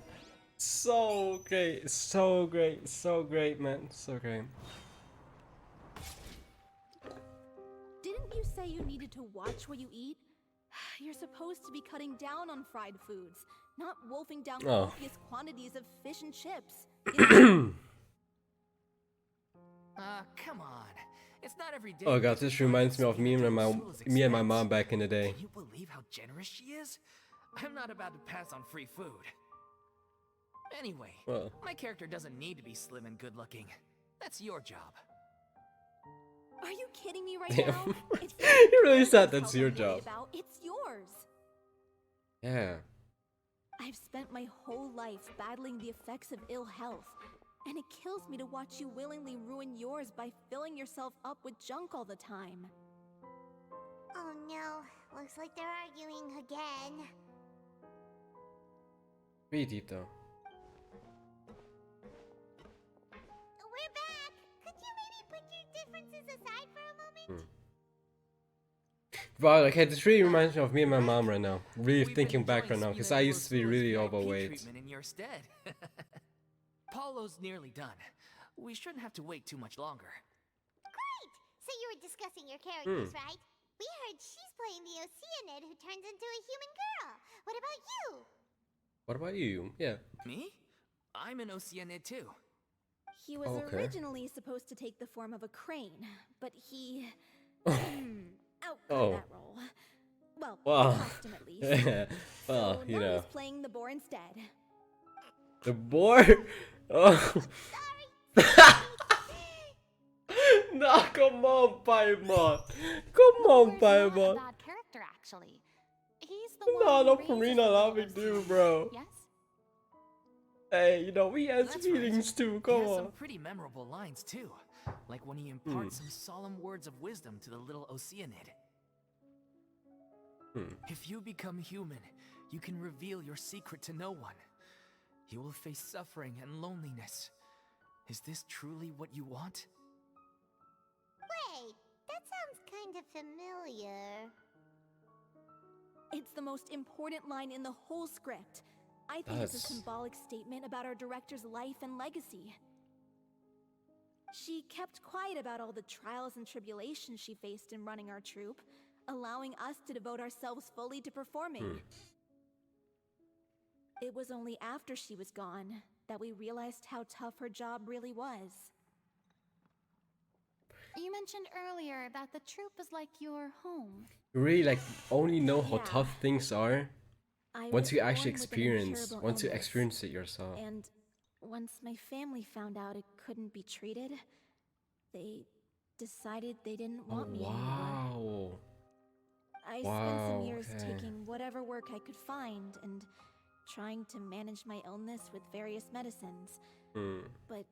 so great, so great, so great, man, so great. Didn't you say you needed to watch what you eat? You're supposed to be cutting down on fried foods, not wolfing down copious quantities of fish and chips. Come on. It's not every day. Oh god, this reminds me of me and my mom back in the day. Can you believe how generous she is? I'm not about to pass on free food. Anyway, my character doesn't need to be slim and good looking. That's your job. Are you kidding me right now? You really said that's your job. It's yours. Yeah. I've spent my whole life battling the effects of ill health, and it kills me to watch you willingly ruin yours by filling yourself up with junk all the time. Oh no, looks like they're arguing again. Pretty deep though. We're back! Could you maybe put your differences aside for a moment? Wow, okay, this really reminds me of me and my mom right now. Really thinking back right now, because I used to be really overweight. In your stead. Paulo's nearly done. We shouldn't have to wait too much longer. Great! So you were discussing your characters, right? We heard she's playing the Oceanid who turns into a human girl. What about you? What about you? Yeah. Me? I'm an Oceanid too. He was originally supposed to take the form of a crane, but he outgrew that role. Well, costume at least. Well, so you now know. he's playing the boar instead. The boar? Oh. Nah, come on, Paimon. Come on, Thor's not a Paimon. bad character, actually. He's the Nah, one no who raises Furina the little laughing too, Oceanids, bro. yes? Hey, you know, he has That's feelings right. too, He come has some on. pretty memorable lines too, like when he imparts some solemn words of wisdom to the little Oceanid. If you become human, you can reveal your secret to no one. You will face suffering and loneliness. Is this truly what you want? Wait, that sounds kind of familiar. It's the most important line in the whole script. I think it's a symbolic statement about our director's life and legacy. She kept quiet about all the trials and tribulations she faced in running our troupe, allowing us to devote ourselves fully to performing. It was only after she was gone that we realized how tough her job really was. You mentioned earlier that the troupe is like your home. You really like only know how Yeah. tough things are I once was you actually born with an experience, incurable once you illness, experience it yourself. And once my family found out it couldn't be treated, they decided they didn't want me anymore. Wow. I spent some Wow, years okay. taking whatever work I could find and trying to manage my illness with various medicines. But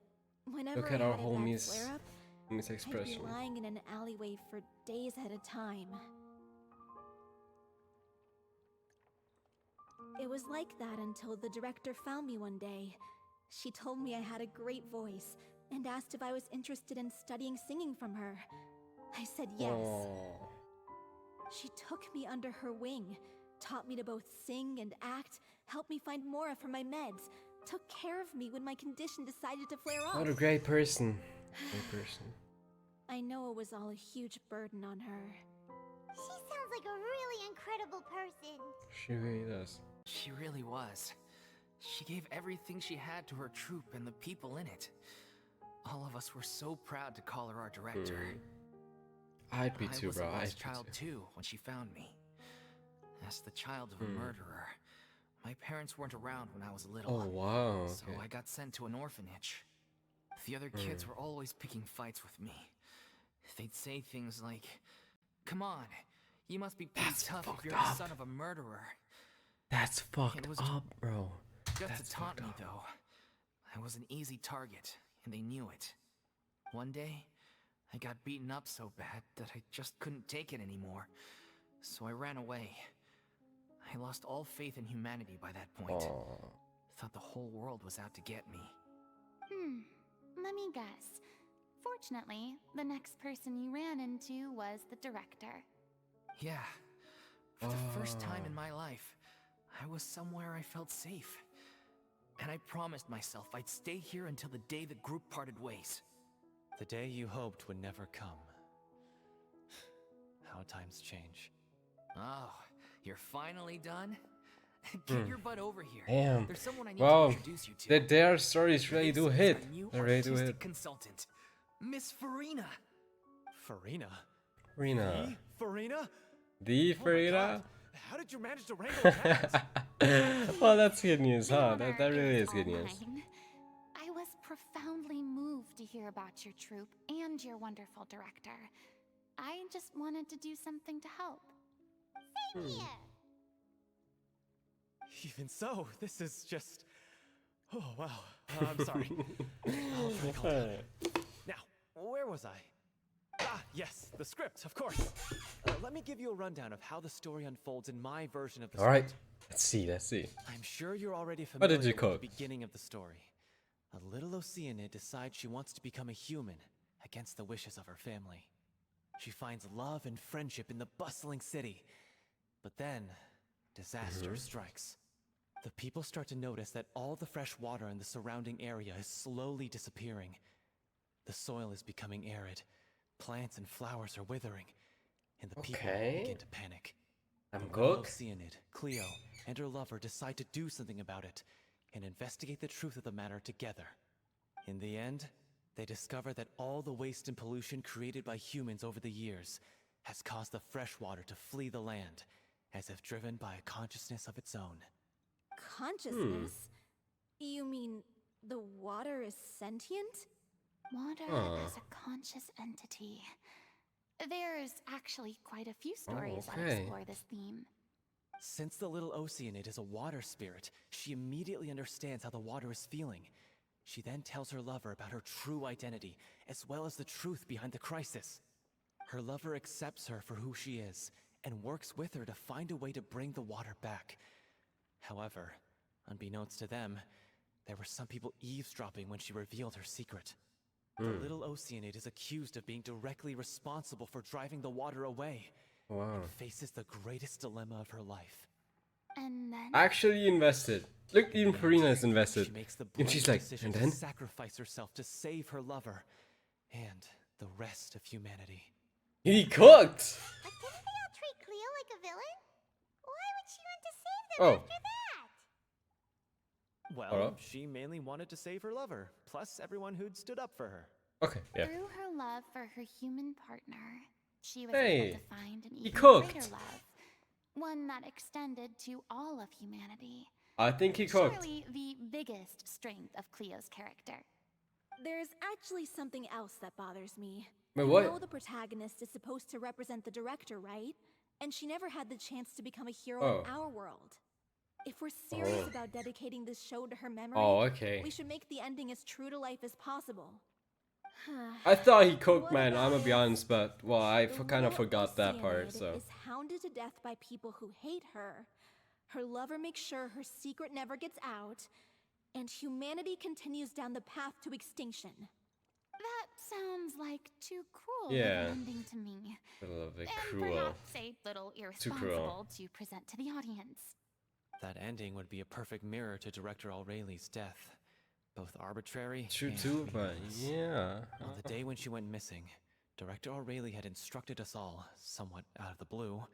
whenever Look I at had our a bad homies' flare-up, Miss I'd be expression. lying in an alleyway for days at a time. It was like that until the director found me one day. She told me I had a great voice and asked if I was interested in studying singing from her. I said yes. Aw. She took me under her wing, taught me to both sing and act, helped me find Mora for my meds, took care of me when my condition decided to flare off. What a great person. Great person. I know it was all a huge burden on her. She sounds like a really incredible person. She really does. She really was. She gave everything she had to her troupe and the people in it. All of us were so proud to call her our director. I'd be I too, was bro. a I'd lost be child too. too when she found me. As the child of a murderer, my parents weren't around when I was little. Oh, wow. So Okay. I got sent to an orphanage. The other kids were always picking fights with me. They'd say things like, "Come on, you must be pretty tough if you're the son of a murderer." That's fucked was up, bro. Just That's to taunt fucked me up. though. I was an easy target, and they knew it. One day, I got beaten up so bad that I just couldn't take it anymore. So I ran away. I lost all faith in humanity by that point. Aw. Thought the whole world was out to get me. Let me guess. Fortunately, the next person you ran into was the director. Yeah. For the first time in my life, I was somewhere I felt safe. And I promised myself I'd stay here until the day the group parted ways. The day you hoped would never come. How times change. Oh, you're finally done? Get your butt over here. Damn. There's someone I need Wow. to introduce you to. Their stories really This do is hit. our new They really do artistic hit. consultant, Miss Furina. Furina? Furina. Furina? The Furina? How did you manage to wrangle cats? Well, that's good news, The huh? honor That really is all good news. mine. I was profoundly moved to hear about your troupe and your wonderful director. I just wanted to do something to help. Same here. Even so, this is just... Oh, wow. I'm sorry. I'll try to calm down. Now, where was I? Ah, yes, the script, of course. Let me give you a rundown of how the story unfolds in my version of the All right. script. Let's see. I'm sure you're already What familiar did you with quote? the beginning of the story. A little Oceanid decides she wants to become a human against the wishes of her family. She finds love and friendship in the bustling city. But then, disaster strikes. The people start to notice that all the fresh water in the surrounding area is slowly disappearing. The soil is becoming arid. Plants and flowers are withering. And the people Okay. begin to panic. I'm The little cook. Oceanid, Cleo, and her lover decide to do something about it and investigate the truth of the matter together. In the end, they discover that all the waste and pollution created by humans over the years has caused the fresh water to flee the land, as if driven by a consciousness of its own. Consciousness? You mean the water is sentient? Water as a conscious entity. There's actually quite a few stories that explore this theme. Since the little Oceanid is a water spirit, she immediately understands how the water is feeling. She then tells her lover about her true identity, as well as the truth behind the crisis. Her lover accepts her for who she is, and works with her to find a way to bring the water back. However, unbeknownst to them, there were some people eavesdropping when she revealed her secret. The little Oceanid is accused of being directly responsible for driving the water away. Wow. And faces the greatest dilemma of her life. And then Actually invested. Look, even Furina is invested. She makes the And she's brilliant like, decision and to then? sacrifice herself to save her lover and the rest of humanity. He cooked! But didn't they all treat Cleo like a villain? Why would she want to save them Oh. after that? Well, she mainly wanted to save her lover, plus everyone who'd stood up for her. Okay, yeah. through her love for her human partner, she was Hey, able to find an he even cooked. greater love. One that extended to all of humanity. I think he cooked. Surely the biggest strength of Cleo's character. There's actually something else that bothers me. Wait, You what? know the protagonist is supposed to represent the director, right? And she never had the chance to become a hero Oh. in our world. If we're serious about dedicating this show to her memory, Oh, okay. we should make the ending as true to life as possible. I thought he cooked, What man. about I'm gonna be if honest, but well, I the kind of little forgot that part. Oceanid So is hounded to death by people who hate her. Her lover makes sure her secret never gets out, and humanity continues down the path to extinction. That sounds like too cruel Yeah. of an ending to me. a little bit And cruel. perhaps a little cruel. irresponsible to present to the audience. That ending would be a perfect mirror to Director O'Reilly's death. Both arbitrary True and too, but meaningless. yeah. On the day when she went missing, Director O'Reilly had instructed us all, somewhat out of the blue,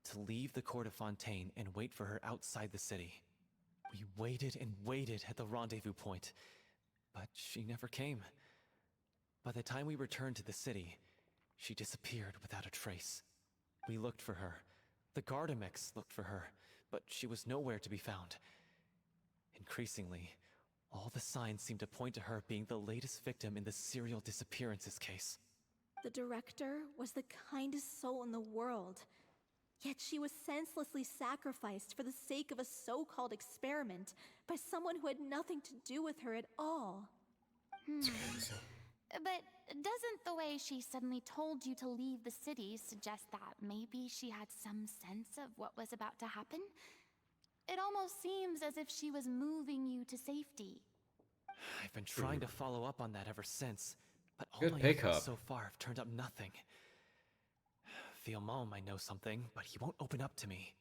to leave the court of Fontaine and wait for her outside the city. We waited and waited at the rendezvous point, but she never came. By the time we returned to the city, she disappeared without a trace. We looked for her. The Gardamex looked for her, but she was nowhere to be found. Increasingly, all the signs seemed to point to her being the latest victim in the serial disappearances case. The director was the kindest soul in the world. Yet she was senselessly sacrificed for the sake of a so-called experiment by someone who had nothing to do with her at all. But doesn't the way she suddenly told you to leave the city suggest that maybe she had some sense of what was about to happen? It almost seems as if she was moving you to safety. I've been trying to follow up on that ever since, but all Good my pickup. efforts so far have turned up nothing. Villemont might know something, but he won't open up to me.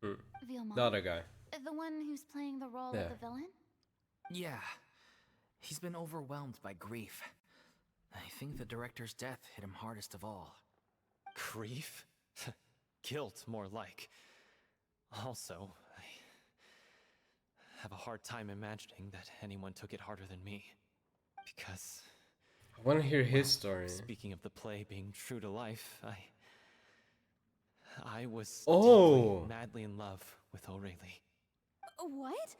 Villemont, The other guy. the one who's playing the role Yeah. of the villain? Yeah. He's been overwhelmed by grief. I think the director's death hit him hardest of all. Grief? Guilt, more like. Also, I have a hard time imagining that anyone took it harder than me. Because, I want to hear his story. speaking of the play being true to life, I was Oh. deeply, madly in love with O'Reilly. What?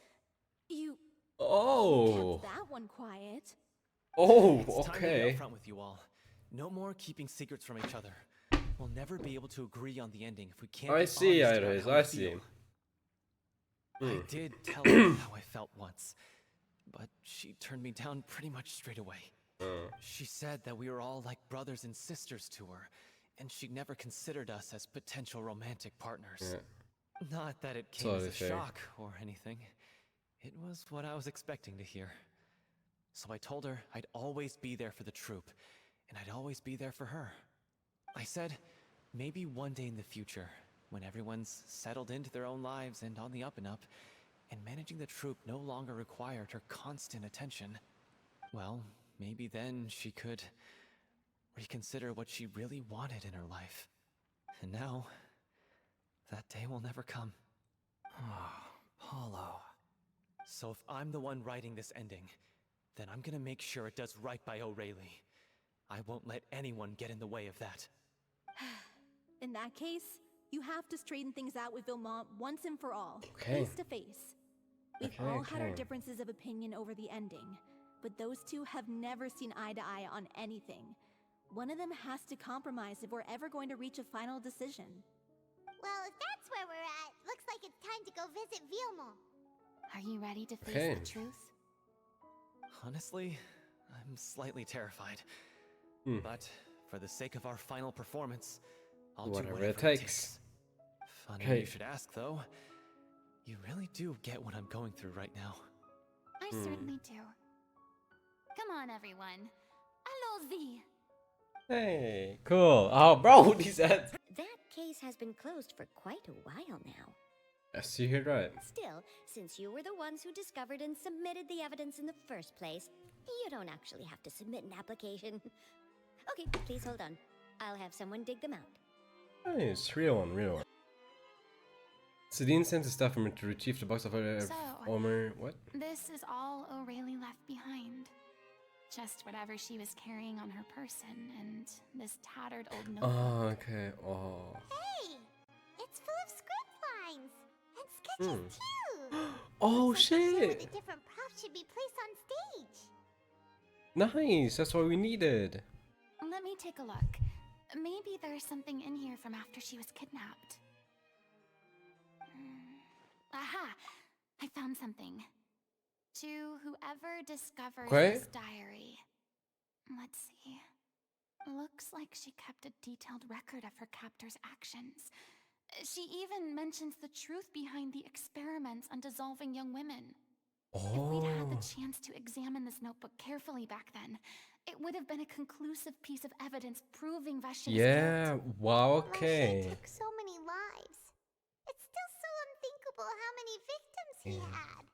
You Oh. kept that one quiet. Oh. It's time to be Okay. upfront with you all. No more keeping secrets from each other. We'll never be able to agree on the ending if we can't. I be see, honest about Iris. how we I see. feel. I Hmm. did tell her how I felt once, but she turned me down pretty much straight away. She said that we were all like brothers and sisters to her, and she'd never considered us as potential romantic partners. Yeah. Not that it came Totally as a fair. shock or anything. It was what I was expecting to hear. So I told her I'd always be there for the troupe, and I'd always be there for her. I said, maybe one day in the future, when everyone's settled into their own lives and on the up and up, and managing the troupe no longer required her constant attention, well, maybe then she could reconsider what she really wanted in her life. And now, that day will never come. Oh, Paulo. So if I'm the one writing this ending, then I'm gonna make sure it does right by O'Reilly. I won't let anyone get in the way of that. In that case, you have to straighten things out with Villemont once and for all, Okay. face to face. We've Okay, all had our okay. differences of opinion over the ending, but those two have never seen eye to eye on anything. One of them has to compromise if we're ever going to reach a final decision. Well, if that's where we're at, looks like it's time to go visit Vilmo. Are you ready to face Okay. the truth? Honestly, I'm slightly terrified. But for the sake of our final performance, I'll do Whatever whatever it takes. Funny Okay. you should ask, though. You really do get what I'm going through right now. I certainly do. Come on, everyone. Allons-y. Hey, cool. Oh, bro, these ads. That case has been closed for quite a while now. Yes, you heard right. Still, since you were the ones who discovered and submitted the evidence in the first place, you don't actually have to submit an application. Okay, please hold on. I'll have someone dig them out. Nice, real one, real one. Sedin sent his staff to retrieve the box of armor. What? This is all O'Reilly left behind. Just whatever she was carrying on her person and this tattered old notebook. Oh, okay. Oh. Hey! It's full of script lines! And sketches too! Oh, Looks like the shit! the different props should be placed on stage. Nice, that's what we needed. Let me take a look. Maybe there's something in here from after she was kidnapped. Aha! I found something. To whoever discovered this diary. Let's see. Looks like she kept a detailed record of her captor's actions. She even mentions the truth behind the experiments on dissolving young women. If we'd had the chance to examine this notebook carefully back then, it would have been a conclusive piece of evidence proving Vashtin's Yeah, guilt. wow, She okay. took so many lives. It's still so unthinkable how many victims he had.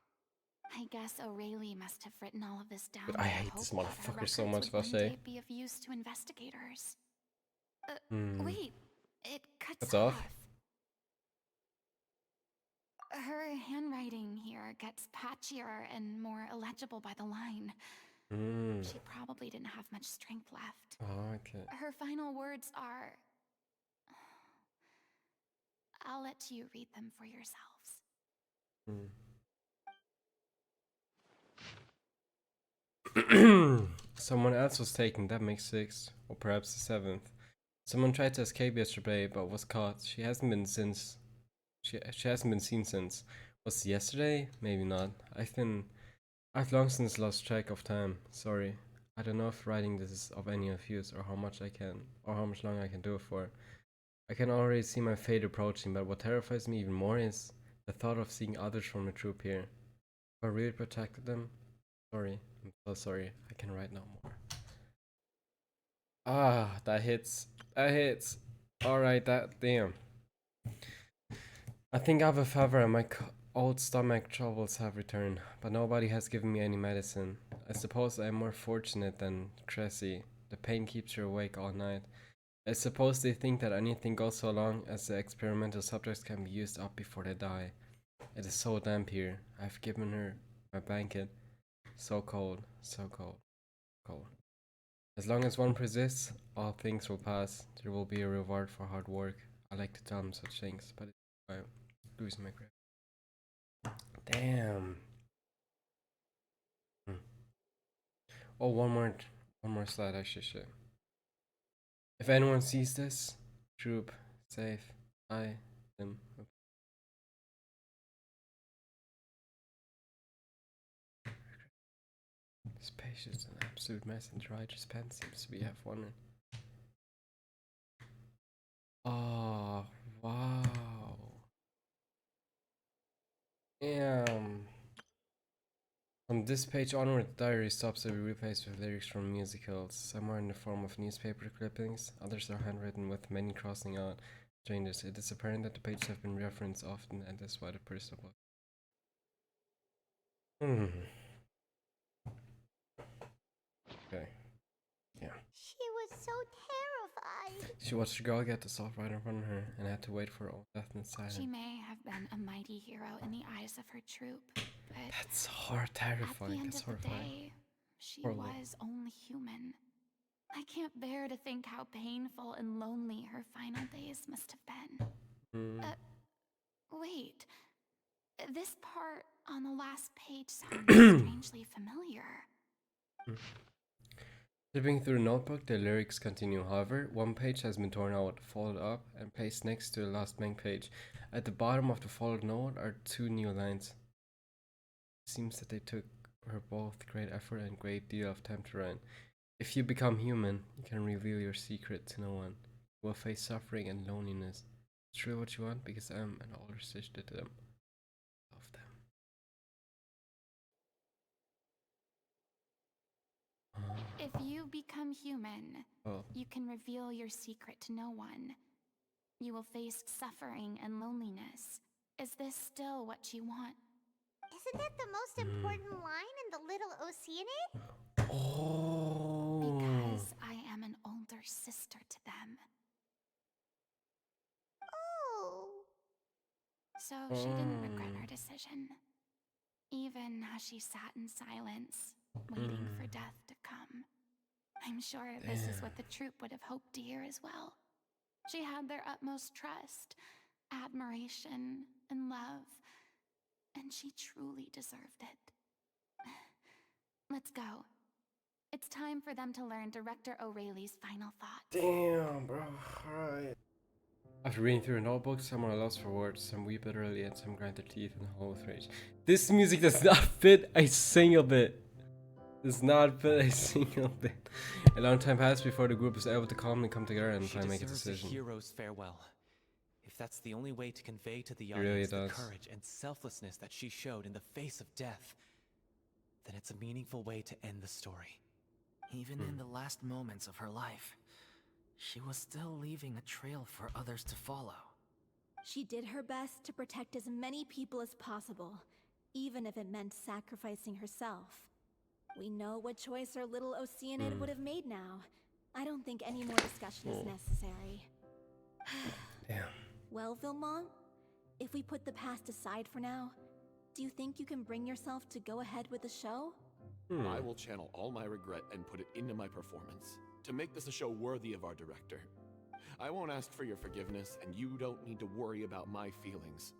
I guess O'Reilly must have written all of this down. But I with hate hope this that her motherfucker so records much, would one Vache. day be of use to investigators. Wait, it cuts Cuts off? Her handwriting here gets patchier and more illegible by the line. She probably didn't have much strength left. Oh, okay. Her final words are... I'll let you read them for yourselves. Someone else was taken, that makes 6. Or perhaps the 7th. Someone tried to escape yesterday, but was caught. She hasn't been since. She hasn't been seen since. Was it yesterday? Maybe not. I've long since lost track of time. Sorry. I don't know if writing this is of any use or how much longer I can do it for. I can already see my fate approaching, but what terrifies me even more is the thought of seeing others from the troop here. If I really protected them? Sorry. I'm so sorry. I can write no more. Ah, that hits. That hits. Alright, that damn. I think I have a fever and my old stomach troubles have returned, but nobody has given me any medicine. I suppose I am more fortunate than Cressy. The pain keeps her awake all night. I suppose they think that anything goes so long as the experimental subjects can be used up before they die. It is so damp here. I've given her my blanket. So cold, so cold, cold. As long as one persists, all things will pass. There will be a reward for hard work. I like to tell them such things, but it's losing my grip. Damn. Oh, one more slide. I should. If anyone sees this, troop, safe, I am. This page is an absolute mess, and the writer's pen seems to be F1. Oh, wow. Damn. From this page onward, the diary stops to be replaced with lyrics from musicals. Some are in the form of newspaper clippings, others are handwritten with many crossing out changes. It is apparent that the pages have been referenced often, and that's why the person was. Okay. Yeah. She was so terrified. She watched the girl get the assault right in front of her and had to wait for her own death in silence. She may have been a mighty hero in the eyes of her troop, but That's terrifying. at the end That's of the horrifying. day, she Horrible. was only human. I can't bear to think how painful and lonely her final days must have been. Wait. This part on the last page sounds strangely familiar. Flipping through the notebook, the lyrics continue. However, one page has been torn out, folded up, and placed next to the last blank page. At the bottom of the folded note are 2 new lines. It seems that they took her both great effort and great deal of time to write. If you become human, you can reveal your secret to no one. You will face suffering and loneliness. It's really what you want, because I'm an older sister to them. Love them. If you become human, you can reveal your secret to no one. You will face suffering and loneliness. Is this still what you want? Isn't that the most important line in the Little Oceanid? Because I am an older sister to them. Oh. So she didn't regret her decision. Even as she sat in silence, waiting for death to come. I'm sure this is what the troupe would have hoped to hear as well. She had their utmost trust, admiration, and love. And she truly deserved it. Let's go. It's time for them to learn Director O'Reilly's final thoughts. Damn, bro. Alright. After reading through a notebook, some are lost for words, some weep bitterly, and some grind their teeth in hollow with rage. This music does not fit a single bit. Does not fit a single bit. A long time passed before the group was able to calmly come together and finally make a decision. A hero's farewell. If that's the only way to convey to the really audience the does. courage and selflessness that she showed in the face of death, then it's a meaningful way to end the story. Even in the last moments of her life, she was still leaving a trail for others to follow. She did her best to protect as many people as possible, even if it meant sacrificing herself. We know what choice our little Oceanid would have made now. I don't think any more discussion is necessary. Damn. Well, Vilmont, if we put the past aside for now, do you think you can bring yourself to go ahead with the show? I will channel all my regret and put it into my performance, to make this a show worthy of our director. I won't ask for your forgiveness, and you don't need to worry about my feelings.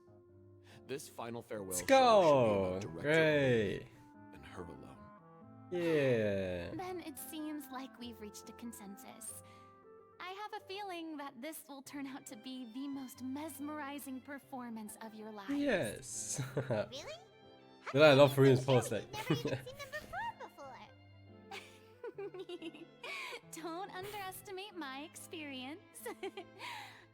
This final farewell Let's show go! should be about Director Great! and her alone. Yeah. Then it seems like we've reached a consensus. I have a feeling that this will turn out to be the most mesmerizing performance of your lives. Yes. Really? But I love Furina's post You've like. never even seen them before. Don't underestimate my experience.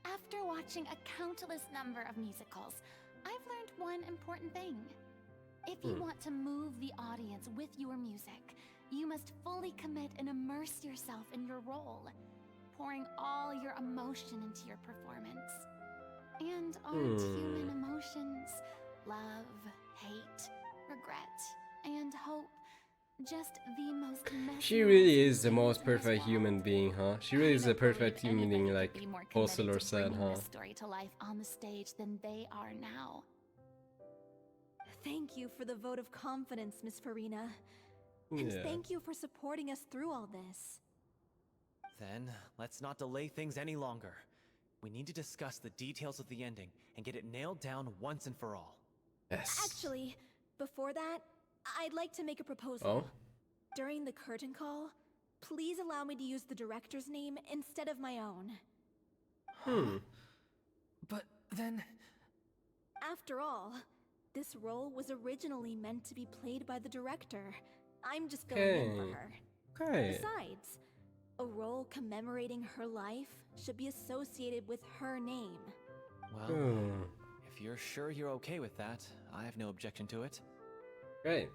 After watching a countless number of musicals, I've learned one important thing. If you want to move the audience with your music, you must fully commit and immerse yourself in your role, pouring all your emotion into your performance. And aren't human emotions, love, hate, regret, and hope, just the most She really is the mesmerizing most things in this perfect human world? being, huh? She really I is a don't believe perfect human being, anybody like could be more Postal or committed to said, bringing huh? this story to life on the stage than they are now. Thank you for the vote of confidence, Miss Furina. And Yeah. thank you for supporting us through all this. Then, let's not delay things any longer. We need to discuss the details of the ending and get it nailed down once and for all. Yes. Actually, before that, I'd like to make a proposal. Oh? During the curtain call, please allow me to use the director's name instead of my own. But then... After all, this role was originally meant to be played by the director. I'm just filling in for her. Okay. Besides, a role commemorating her life should be associated with her name. Well, if you're sure you're okay with that, I have no objection to it. Great.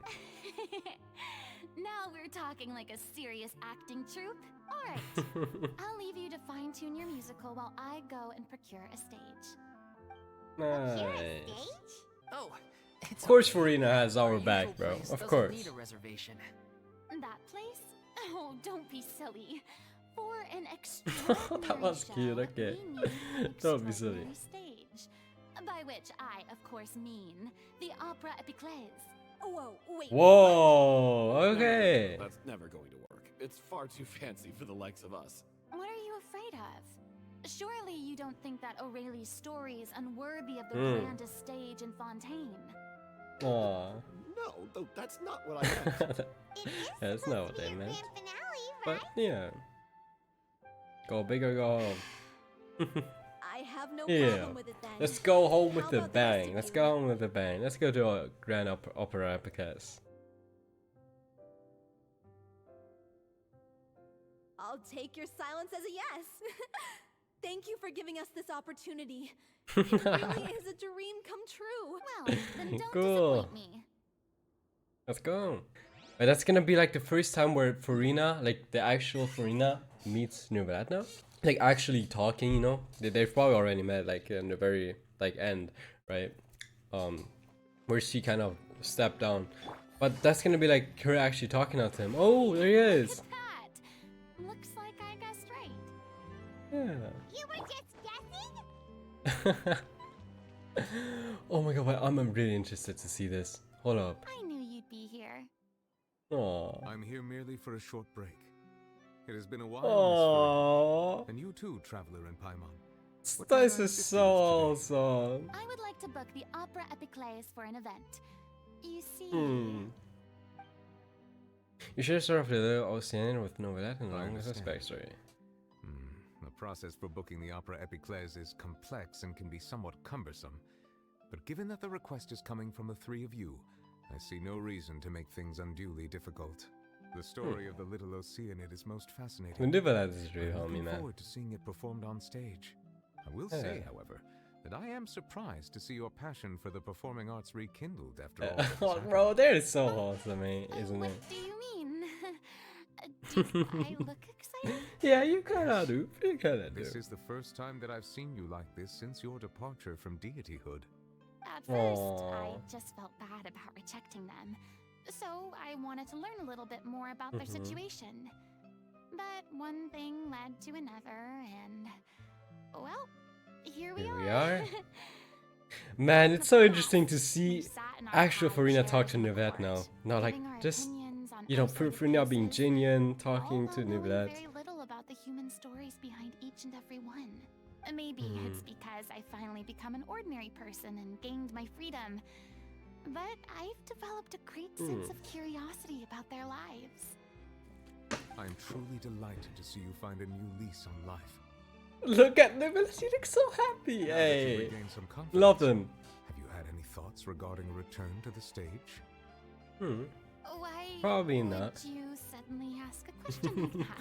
Now we're talking like a serious acting troupe. All right, I'll leave you to fine-tune your musical while I go and procure a stage. Nice. Stage? Oh, it's Of course okay. Furina has our usual back, bro. place Of doesn't course. need a reservation. That place? Oh, don't be silly. For an extraordinary That was cute, show, okay. we need an Don't be silly. extraordinary stage. By which I, of course, mean the Opera Epiclese. Whoa, wait. Whoa. Okay. That's never going to work. It's far too fancy for the likes of us. What are you afraid of? Surely you don't think that O'Reilly's story is unworthy of the grandest stage in Fontaine. Aw. No, though that's not what I meant. That's not what they meant. Grand finale, But right? yeah. Go big or go home. I have no Yeah. problem with it then. Let's go home with How a about the rest bang. of Let's you? go home with a bang. Let's go to a grand opera epicus. I'll take your silence as a yes. Thank you for giving us this opportunity. It really is a dream come true. Well, then don't Cool. disappoint me. Let's go. But that's gonna be like the first time where Furina, like the actual Furina, meets Nouvelle now. Like actually talking, you know. They've probably already met like in the very like end, right? Where she kind of stepped down. But that's gonna be like her actually talking out to him. Oh, there he is. Look at that. Looks like I guessed right. Yeah. You were just guessing? Oh my god, but I'm really interested to see this. Hold up. I knew you'd be here. Aww. I'm here merely for a short break. It has been a while, Aww. Miss Furina. And you too, traveler in Paimon. This is so awesome. I would like to book the Opera Epiclese for an event. You see... You should start off with the Oceanian with Novelette and I along with his understand. backstory. The process for booking the Opera Epiclese is complex and can be somewhat cumbersome. But given that the request is coming from the three of you, I see no reason to make things unduly difficult. The story of the little Oceanid is most fascinating. The Novelette is really I'm homie, looking man. forward to seeing it performed on stage. I will Yeah. say, however, that I am surprised to see your passion for the performing arts rekindled after all that has Oh, happened. bro, that is so awesome, mate, isn't what it? do you mean? Do I look excited? Yeah, you kinda do. You kinda do. This is the first time that I've seen you like this since your departure from deityhood. At first, I Aw. just felt bad about rejecting them. So I wanted to learn a little bit more about their situation. But one thing led to another, and... Well, here we are. Man, it's so interesting to see We sat in our actual high Furina chairs talk to in the Novelette court, now. Not like giving our just, opinions on you know, isolated Furina being cases, genuine, talking to although knowing Novelette. very little about the human stories behind each and every one. Maybe it's because I finally become an ordinary person and gained my freedom. But I've developed a great sense of curiosity about their lives. I'm truly delighted to see you find a new lease on life. Look at Novelette, she looks so happy. Now that you Hey, regained some confidence, love them. Have you had any thoughts regarding a return to the stage? Why Probably would not. you suddenly ask a question like that?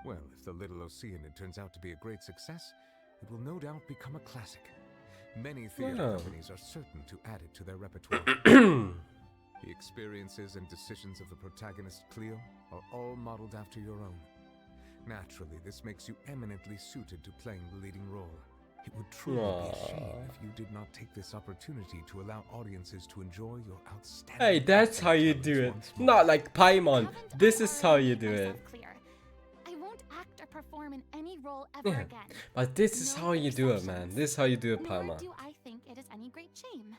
Well, if the little Oceanid turns out to be a great success, it will no doubt become a classic. Many theater Wow. companies are certain to add it to their repertoire. The experiences and decisions of the protagonist, Cleo, are all modeled after your own. Naturally, this makes you eminently suited to playing the leading role. It would truly be a shame Aw. if you did not take this opportunity to allow audiences to enjoy your outstanding Hey, that's acting how you talents do it. once more. Not like Paimon. Haven't This I is how already you made do it. myself clear? I won't act or perform in any role ever Yeah. again. But this is No how you do it, man. exceptions. This is how you do it, Nor Paimon. do I think it is any great shame.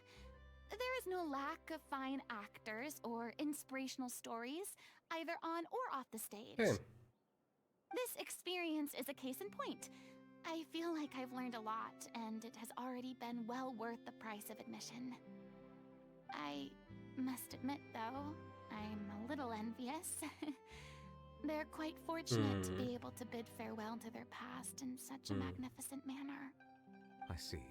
There is no lack of fine actors or inspirational stories, either on or off the stage. Okay. This experience is a case in point. I feel like I've learned a lot, and it has already been well worth the price of admission. I must admit, though, I'm a little envious. They're quite fortunate to be able to bid farewell to their past in such a magnificent manner. I see.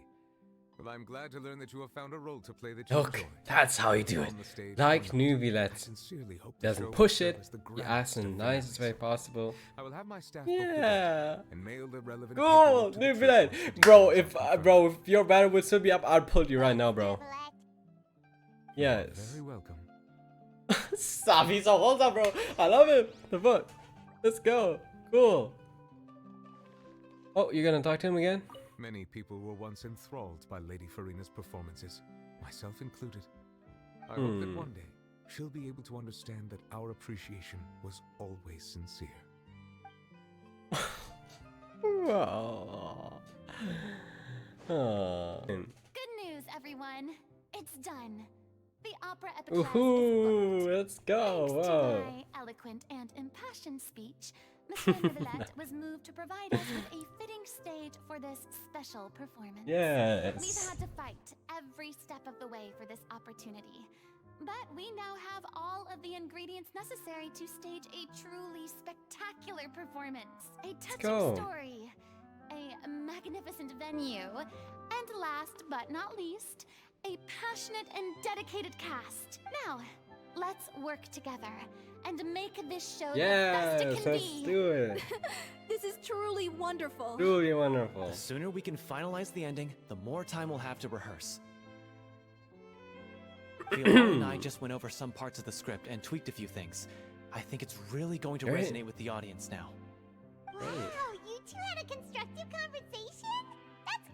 Well, I'm glad to learn that you have found a role to play that you Look, enjoy. that's how you do it. On the stage Like or not, I Novelette. sincerely hope the show Doesn't will push serve it. as the You ground ask to in the nicest way realize. possible. I will have my staff book the date Yeah. and mail the relevant Cool, paperwork to the Novelette. trip once Bro, details if are confirmed. bro, if your banner would still be up, I'd pull you right now, bro. Novelette. You are Yes. Very welcome. Stop, he's so wholesome, bro. I love him. The fuck. Let's go. Cool. Oh, you're gonna talk to him again? Many people were once enthralled by Lady Furina's performances, myself included. I hope that one day she'll be able to understand that our appreciation was always sincere. Aww. Aww. Good news, everyone. It's done. The opera Epiclese is Woohoo! booked. Let's go! Thanks Whoa! to my eloquent and impassioned speech, Mr. Novelette was moved to provide us with a fitting stage for this special performance. We've Yes. had to fight every step of the way for this opportunity. But we now have all of the ingredients necessary to stage a truly spectacular performance. A touching story, a magnificent venue, and last but not least, a passionate and dedicated cast. Now, let's work together and make this show the best it can let's be. do it. This is truly wonderful. Truly wonderful. The sooner we can finalize the ending, the more time we'll have to rehearse. Fiona and I just went over some parts of the script and tweaked a few things. I think it's really going to resonate with the audience now. Wow, you two had a constructive conversation? That's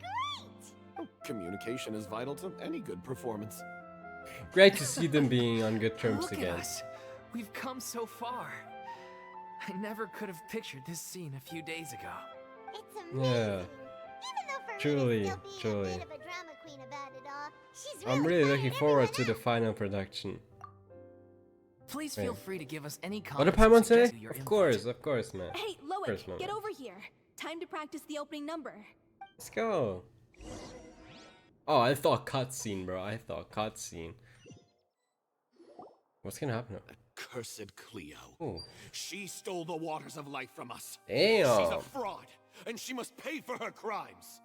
great! Communication is vital to any good performance. Great to see them being on good terms Look again. at us. We've come so far. I never could have pictured this scene a few days ago. It's amazing. Yeah. Even though Furina's Truly, still being truly. a bit of a drama queen about it all, she's I'm really really looking fired forward to everyone the final production. Please Right. feel free to give us any What did comments or Paimon say? suggest your Of input. course, man. Hey, First Loic, moment. get over here. Time to practice the opening number. Let's go. Oh, I thought cutscene, bro. I thought cutscene. What's gonna happen? Cursed Cleo. Oh, She stole the waters of life from us. damn. She's a fraud, and she must pay for her crimes.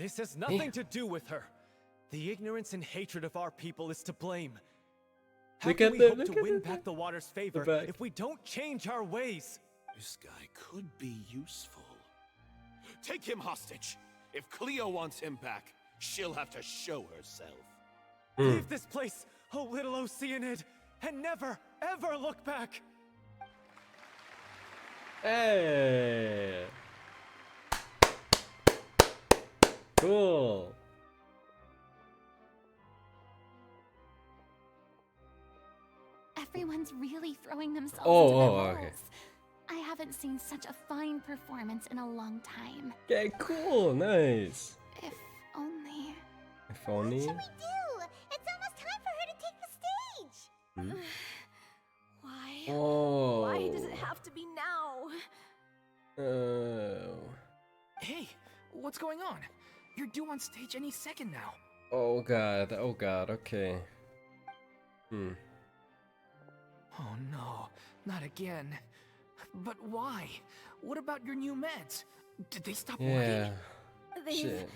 This has nothing to do with her. The ignorance and hatred of our people is to blame. How Look can at we the- hope look to at win the- back the water's favor back. if we don't change our ways? This guy could be useful. Take him hostage. If Cleo wants him back, she'll have to show herself. Leave this place, oh little Oceanid, and never, ever look back! Hey. Cool. Everyone's really throwing themselves Oh, into their oh, roles. okay. I haven't seen such a fine performance in a long time. Okay, cool. Nice. If only. If only. What should we do? It's almost time for her to take the stage. Why? Oh. Why does it have to be now? Oh. Hey, what's going on? You're due on stage any second now. Oh god. Oh god. Okay. Oh no, not again. But why? What about your new meds? Did they stop Yeah. working? They've Shit.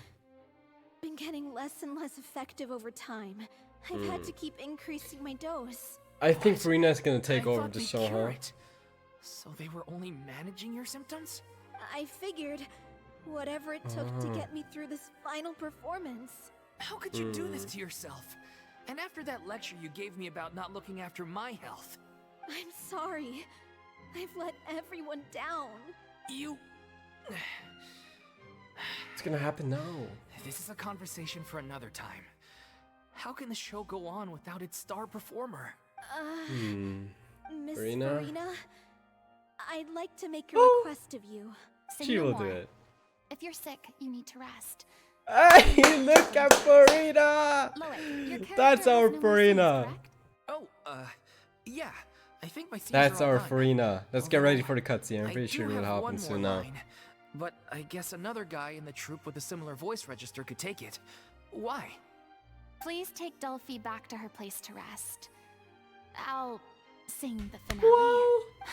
been getting less and less effective over time. I've had to keep increasing my dose. I think Furina's gonna take I over thought the they'd show, cure huh? it. So they were only managing your symptoms? I figured whatever it took to get me through this final performance. How could you do this to yourself? And after that lecture you gave me about not looking after my health, I'm sorry. I've let everyone down. you... What's gonna happen now? This is a conversation for another time. How can the show go on without its star performer? Miss Furina? Furina, I'd like to make a request of you. Say She no will more. do it. If you're sick, you need to rest. Hey, look at Furina! Loic, your That's character our has no worries, Furina. correct? Oh, yeah. I think my scenes That's are all our done. Furina. Let's get ready Although, for the cutscene. I'm I pretty do sure it will have one happen more soon now. line, but I guess another guy in the troupe with a similar voice register could take it. Why? Please take Delphi back to her place to rest. I'll sing the finale.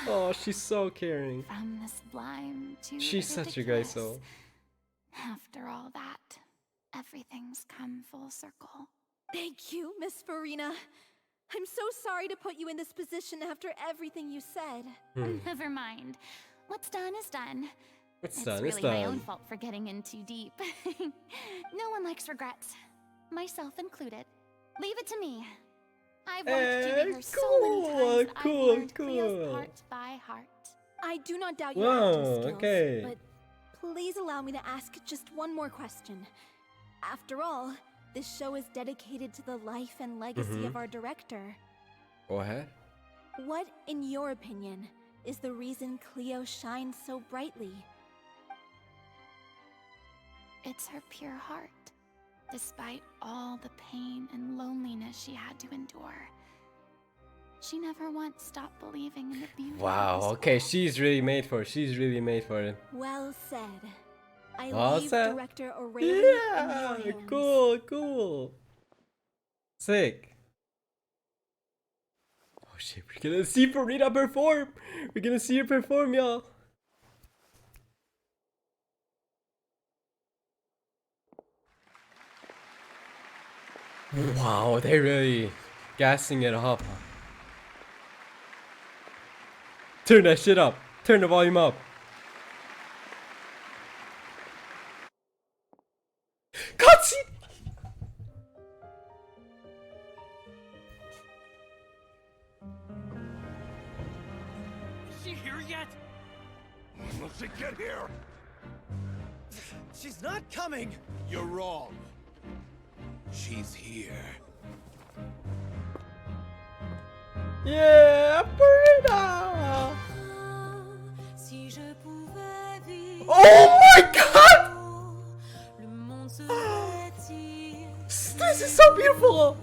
Oh, she's so caring. From the sublime to She's the such a guy ridiculous. soul. After all that, everything's come full circle. Thank you, Miss Furina. I'm so sorry to put you in this position after everything you said. Never mind. What's done is done. It's It's done. really It's my own done. fault for getting in too deep. No one likes regrets, myself included. Leave it to me. I've watched you rehearse so many times. I've learned Cleo's cool. part by heart. I do not doubt your Wow, acting skills, okay. but please allow me to ask just one more question. After all, this show is dedicated to the life and legacy of our director. Go ahead. What, in your opinion, is the reason Cleo shines so brightly? It's her pure heart. Despite all the pain and loneliness she had to endure, she never once stopped believing in the beauty of Wow. this Okay, world. she's really made for it. She's really made for it. Well said. I Well leave said. Director Aurelian in Yeah. your hands. Cool. Cool. Sick. Oh shit, we're gonna see Furina perform. We're gonna see her perform, y'all. Wow, they're really gassing it up. Turn that shit up. Turn the volume up. Cutscene! Is she here yet? Will she get here? She's not coming! You're wrong. She's here. Yeah, Furina! Oh my god! This is so beautiful!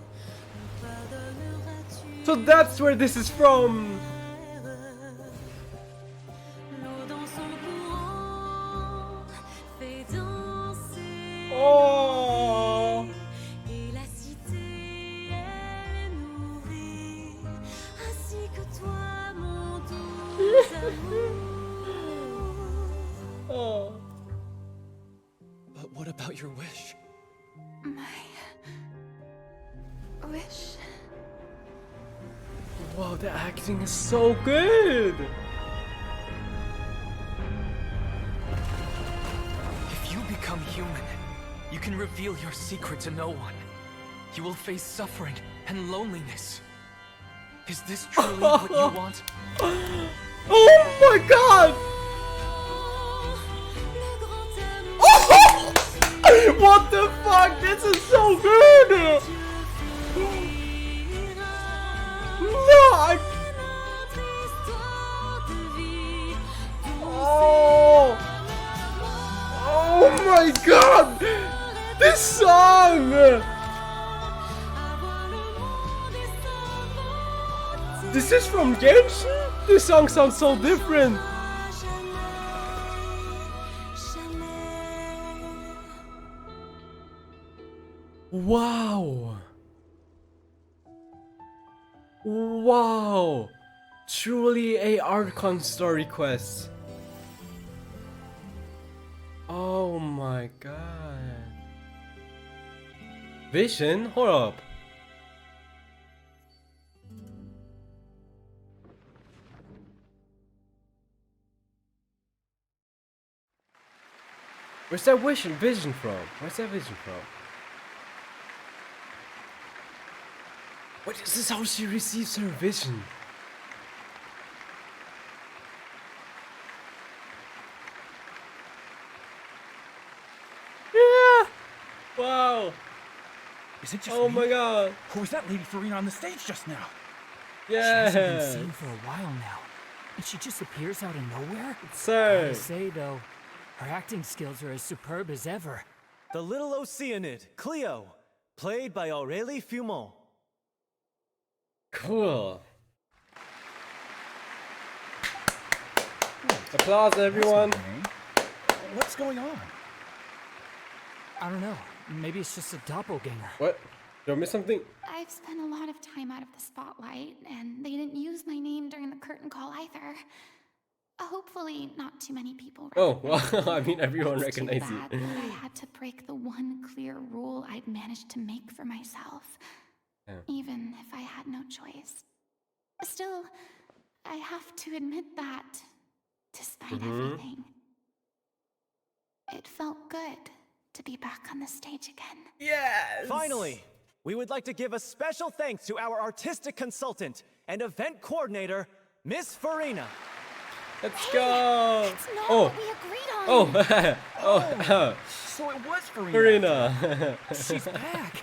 So that's where this is from! Oh! Oh. But what about your wish? My wish. Wow, the acting is so good! If you become human, you can reveal your secret to no one. You will face suffering and loneliness. Is this truly what you want? Oh my god! Oh! What the fuck? This is so good! No! Oh! Oh my god! This song! This is from Genshin? This song sounds so different! Wow! Wow! Truly a Archon story quest. Oh my god. Vision? Hold up. Where's that vision from? Where's that vision from? What is this how she receives her vision? Yeah! Wow! Is it just Oh me? my god! Or was that Lady Furina on the stage just now? Yeah! She hasn't been seen for a while now, and she just appears out of nowhere? Sir! I say though, her acting skills are as superb as ever. The little Oceanid, Cleo, played by Aurélie Fumont. Cool. Applause, everyone. What's going on? I don't know. Maybe it's just a doppelganger. What? Did I miss something? I've spent a lot of time out of the spotlight, and they didn't use my name during the curtain call either. Hopefully, not too many people Oh, recognize well, me. I mean, everyone It's too recognizes bad you. that I had to break the one clear rule I'd managed to make for myself, Yeah. even if I had no choice. Still, I have to admit that, despite everything, it felt good to be back on the stage again. Yes! Finally, we would like to give a special thanks to our artistic consultant and event coordinator, Miss Furina. Let's go! It's not Oh! what we agreed on! Oh! So it was Furina. Farina! She's back!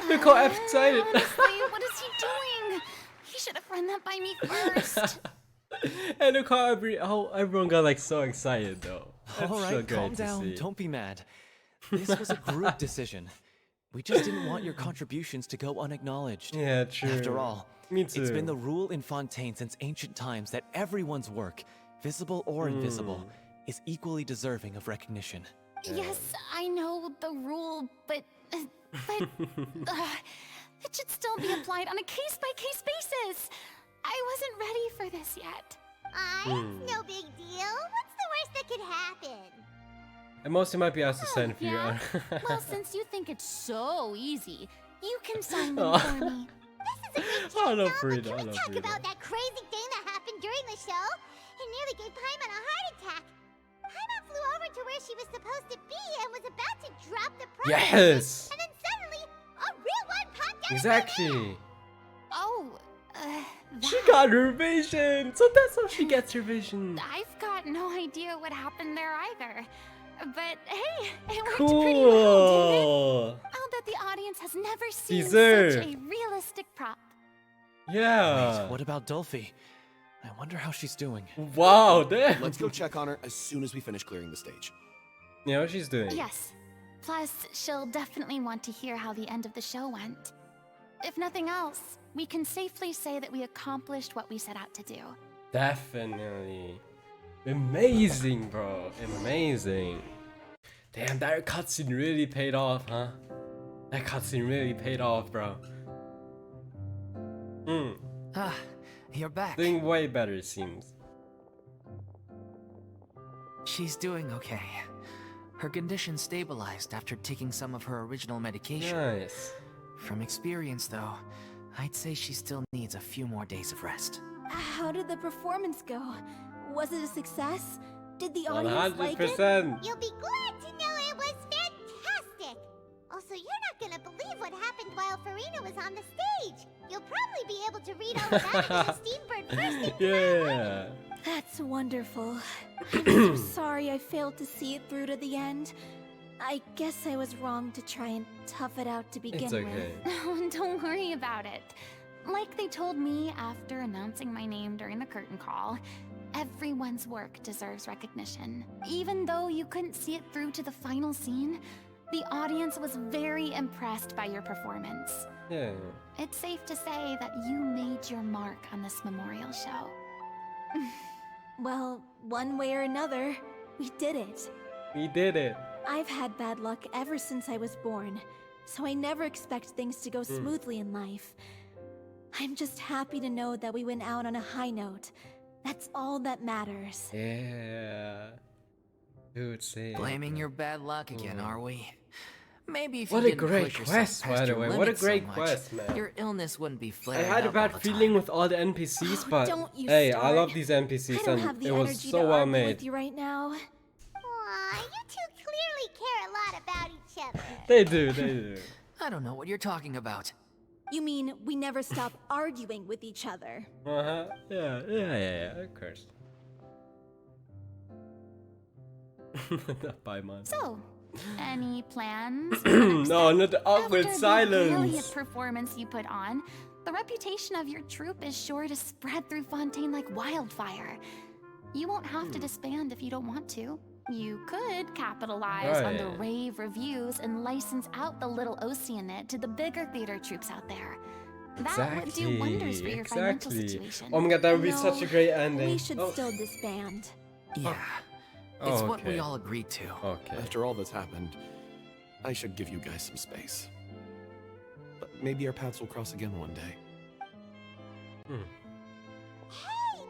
Look how excited! Honestly, what is he doing? He should have run that by me first. And look how everyone got like so excited though. That's All so right, great calm to down. see. Don't be mad. This was a group decision. We just didn't want your contributions to go unacknowledged. Yeah, true. After all, Me too. it's been the rule in Fontaine since ancient times that everyone's work, visible or invisible, is equally deserving of recognition. Yes, I know the rule, but It should still be applied on a case-by-case basis. I wasn't ready for this yet. It's no big deal. What's the worst that could happen? And mostly might be asked to sign for you. Yeah? Well, since you think it's so easy, you can sign them for me. This is a good I chat, love but Furina, can I we love talk Furina. about that crazy thing that happened during the show? It nearly gave Paimon a heart attack. Paimon flew over to where she was supposed to be and was about to drop the prize. Yes! And then suddenly, a real one popped out of Exactly! Oh, She got her vision! So that's how she gets her vision. I've got no idea what happened there either. But hey, it worked pretty well, didn't it? Cool! I'll bet the audience has never seen Deserved. such a realistic prop. Yeah! Wait, what about Dolphy? I wonder how she's doing. Wow, damn! Let's go check on her as soon as we finish clearing the stage. You know what she's doing? Yes. Plus, she'll definitely want to hear how the end of the show went. If nothing else, we can safely say that we accomplished what we set out to do. Definitely. Amazing, bro. Amazing. Damn, that cutscene really paid off, huh? That cutscene really paid off, bro. Ah, you're back. Doing way better, it seems. She's doing okay. Her condition stabilized after taking some of her original medication. Nice. From experience, though, I'd say she still needs a few more days of rest. How did the performance go? Was it a success? Did the audience like it? 100%. You'll be glad to know it was fantastic. Also, you're not gonna believe what happened while Furina was on the stage. You'll probably be able to read all about it in the Steambird first thing tomorrow morning. Yeah. That's wonderful. I'm so sorry I failed to see it through to the end. I guess I was wrong to try and tough it out to begin It's okay. with. Oh, don't worry about it. Like they told me after announcing my name during the curtain call, everyone's work deserves recognition. Even though you couldn't see it through to the final scene, the audience was very impressed by your performance. Yeah. It's safe to say that you made your mark on this memorial show. Well, one way or another, we did it. We did it. I've had bad luck ever since I was born, so I never expect things to go smoothly in life. I'm just happy to know that we went out on a high note. That's all that matters. Yeah. Dude, say it. Blaming your bad luck again, are we? Maybe if What you a didn't great push yourself quest, by past the your way. What a limits so great much, quest, man. Your illness wouldn't be I flaring had a up bad all the feeling time. with all the NPCs, but Don't you hey, I start. love these I NPCs don't and have the it was energy so to well argue made. with you right now. Aw, you two clearly care a lot about each other. They do, they do. I don't know what you're talking about. You mean we never stop arguing with each other? Uh-huh. Yeah, of course. Bye, man. So, any plans? No, not the awkward After the silence. brilliant performance you put on, the reputation of your troupe is sure to spread through Fontaine like wildfire. You won't have to disband if you don't want to. You could capitalize on the Right. rave reviews and license out the little Oceanid to the bigger theater troops out there. That would do wonders for your financial situation. Oh my god, that would be No, such a great ending. We should Oh. still disband. Yeah, Oh, it's what we okay. all agreed to. Okay. After all that's happened, I should give you guys some space. But maybe our paths will cross again one day. Hey,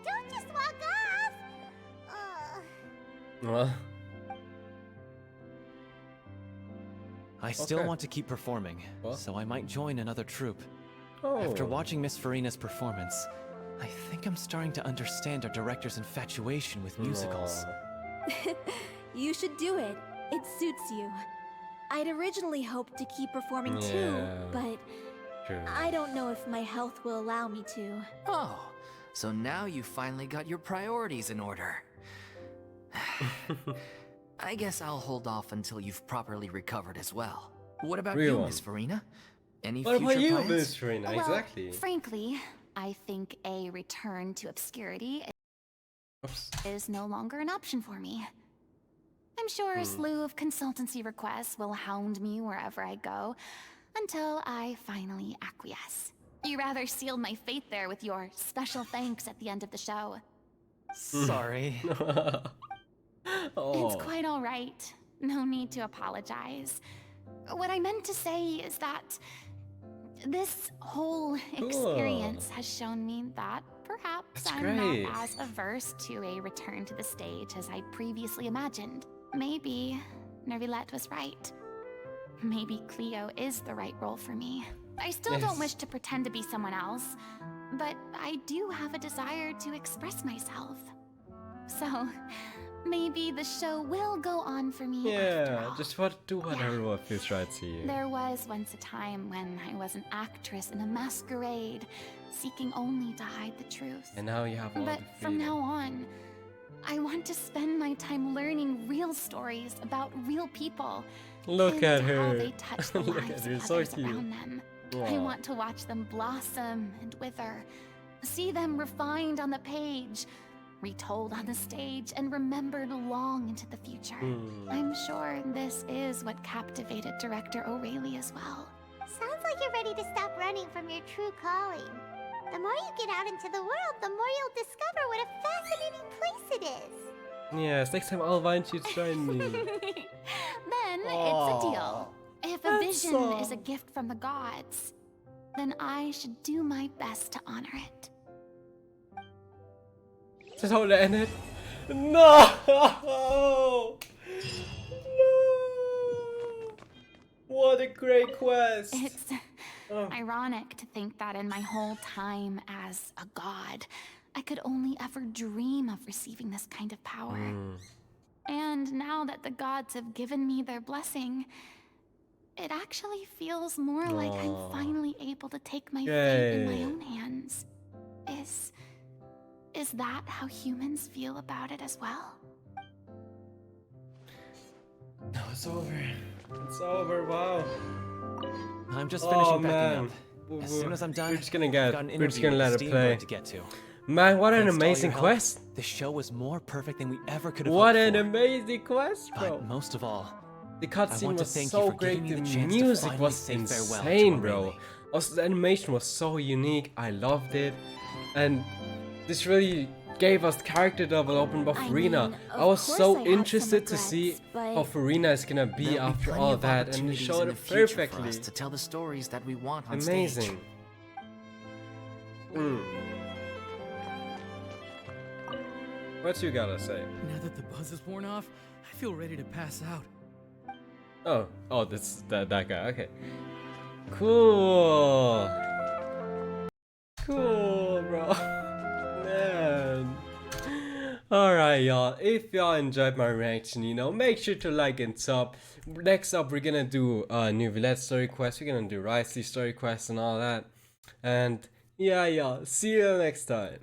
don't just walk off. Well, I still Okay. want to keep performing, What? so I might join another troupe. oh. After watching Miss Furina's performance, I think I'm starting to understand our director's infatuation with musicals. Aw. You should do it. It suits you. I'd originally hoped to keep performing too, Yeah. but True. I don't know if my health will allow me to. Oh, so now you finally got your priorities in order. I guess I'll hold off until you've properly recovered as well. What about Real you, one. Miss Farina? Any What future about you, plans? Miss Furina? Well, Exactly. frankly, I think a return to obscurity Oops. is no longer an option for me. I'm sure a slew of consultancy requests will hound me wherever I go until I finally acquiesce. You rather sealed my fate there with your special thanks at the end of the show. Sorry. Oh. It's quite all right. No need to apologize. What I meant to say is that This whole experience has shown me that perhaps That's I'm great. not as averse to a return to the stage as I previously imagined. Maybe Nervilette was right. Maybe Cleo is the right role for me. I still don't wish to pretend to be someone else, but I do have a desire to express myself. So, maybe the show will go on for me after all. Just do whatever feels right to you. There was once a time when I was an actress in a masquerade, seeking only to hide the truth. And now you have all But the from freedom. now on, I want to spend my time learning real stories about real people. Look and at how her. they touch the Look lives at her, of so others cute. around them. I Aw. want to watch them blossom and wither, see them refined on the page, retold on the stage, and remembered long into the future. I'm sure this is what captivated director O'Reilly as well. Sounds like you're ready to stop running from your true calling. The more you get out into the world, the more you'll discover what a fascinating place it is. Yes, next time I'll invite you to join me. Then it's a deal. If a vision is a gift from the gods, then I should do my best to honor it. Just hold it in it. No! No! What a great quest! It's ironic to think that in my whole time as a god, I could only ever dream of receiving this kind of power. And now that the gods have given me their blessing, it actually feels more like I'm finally able to take my fate in my own hands. Is that how humans feel about it as well? No, it's over. It's over, wow. I'm just finishing man. packing up. As soon as I'm done, We're just gonna I've got an we're just gonna interview let with it Steamboat play. to get to. Man, what an Thanks to all amazing your help, quest! The show was more perfect than we ever could have What hoped an for. amazing quest, bro! But most of all, The I cutscene want to was thank you so for great, giving the me the chance to music finally was say farewell to insane, bro. O'Reilly. Also, the animation was so unique, I loved it. And this really gave us character development by Furina. I was so interested to see how Furina is gonna be There'll after plenty all of that, and they opportunities showed in it the future for perfectly. us to tell the stories that we want on stage. Amazing. What you gotta say? Now that the buzz is worn off, I feel ready to pass out. Oh, that's that guy. Okay. Cool. Cool, bro. Man. Alright, y'all. If y'all enjoyed my reaction, make sure to like and sub. Next up, we're gonna do Nervilette story quest. We're gonna do Riley story quest and all that. And yeah, y'all. See you next time.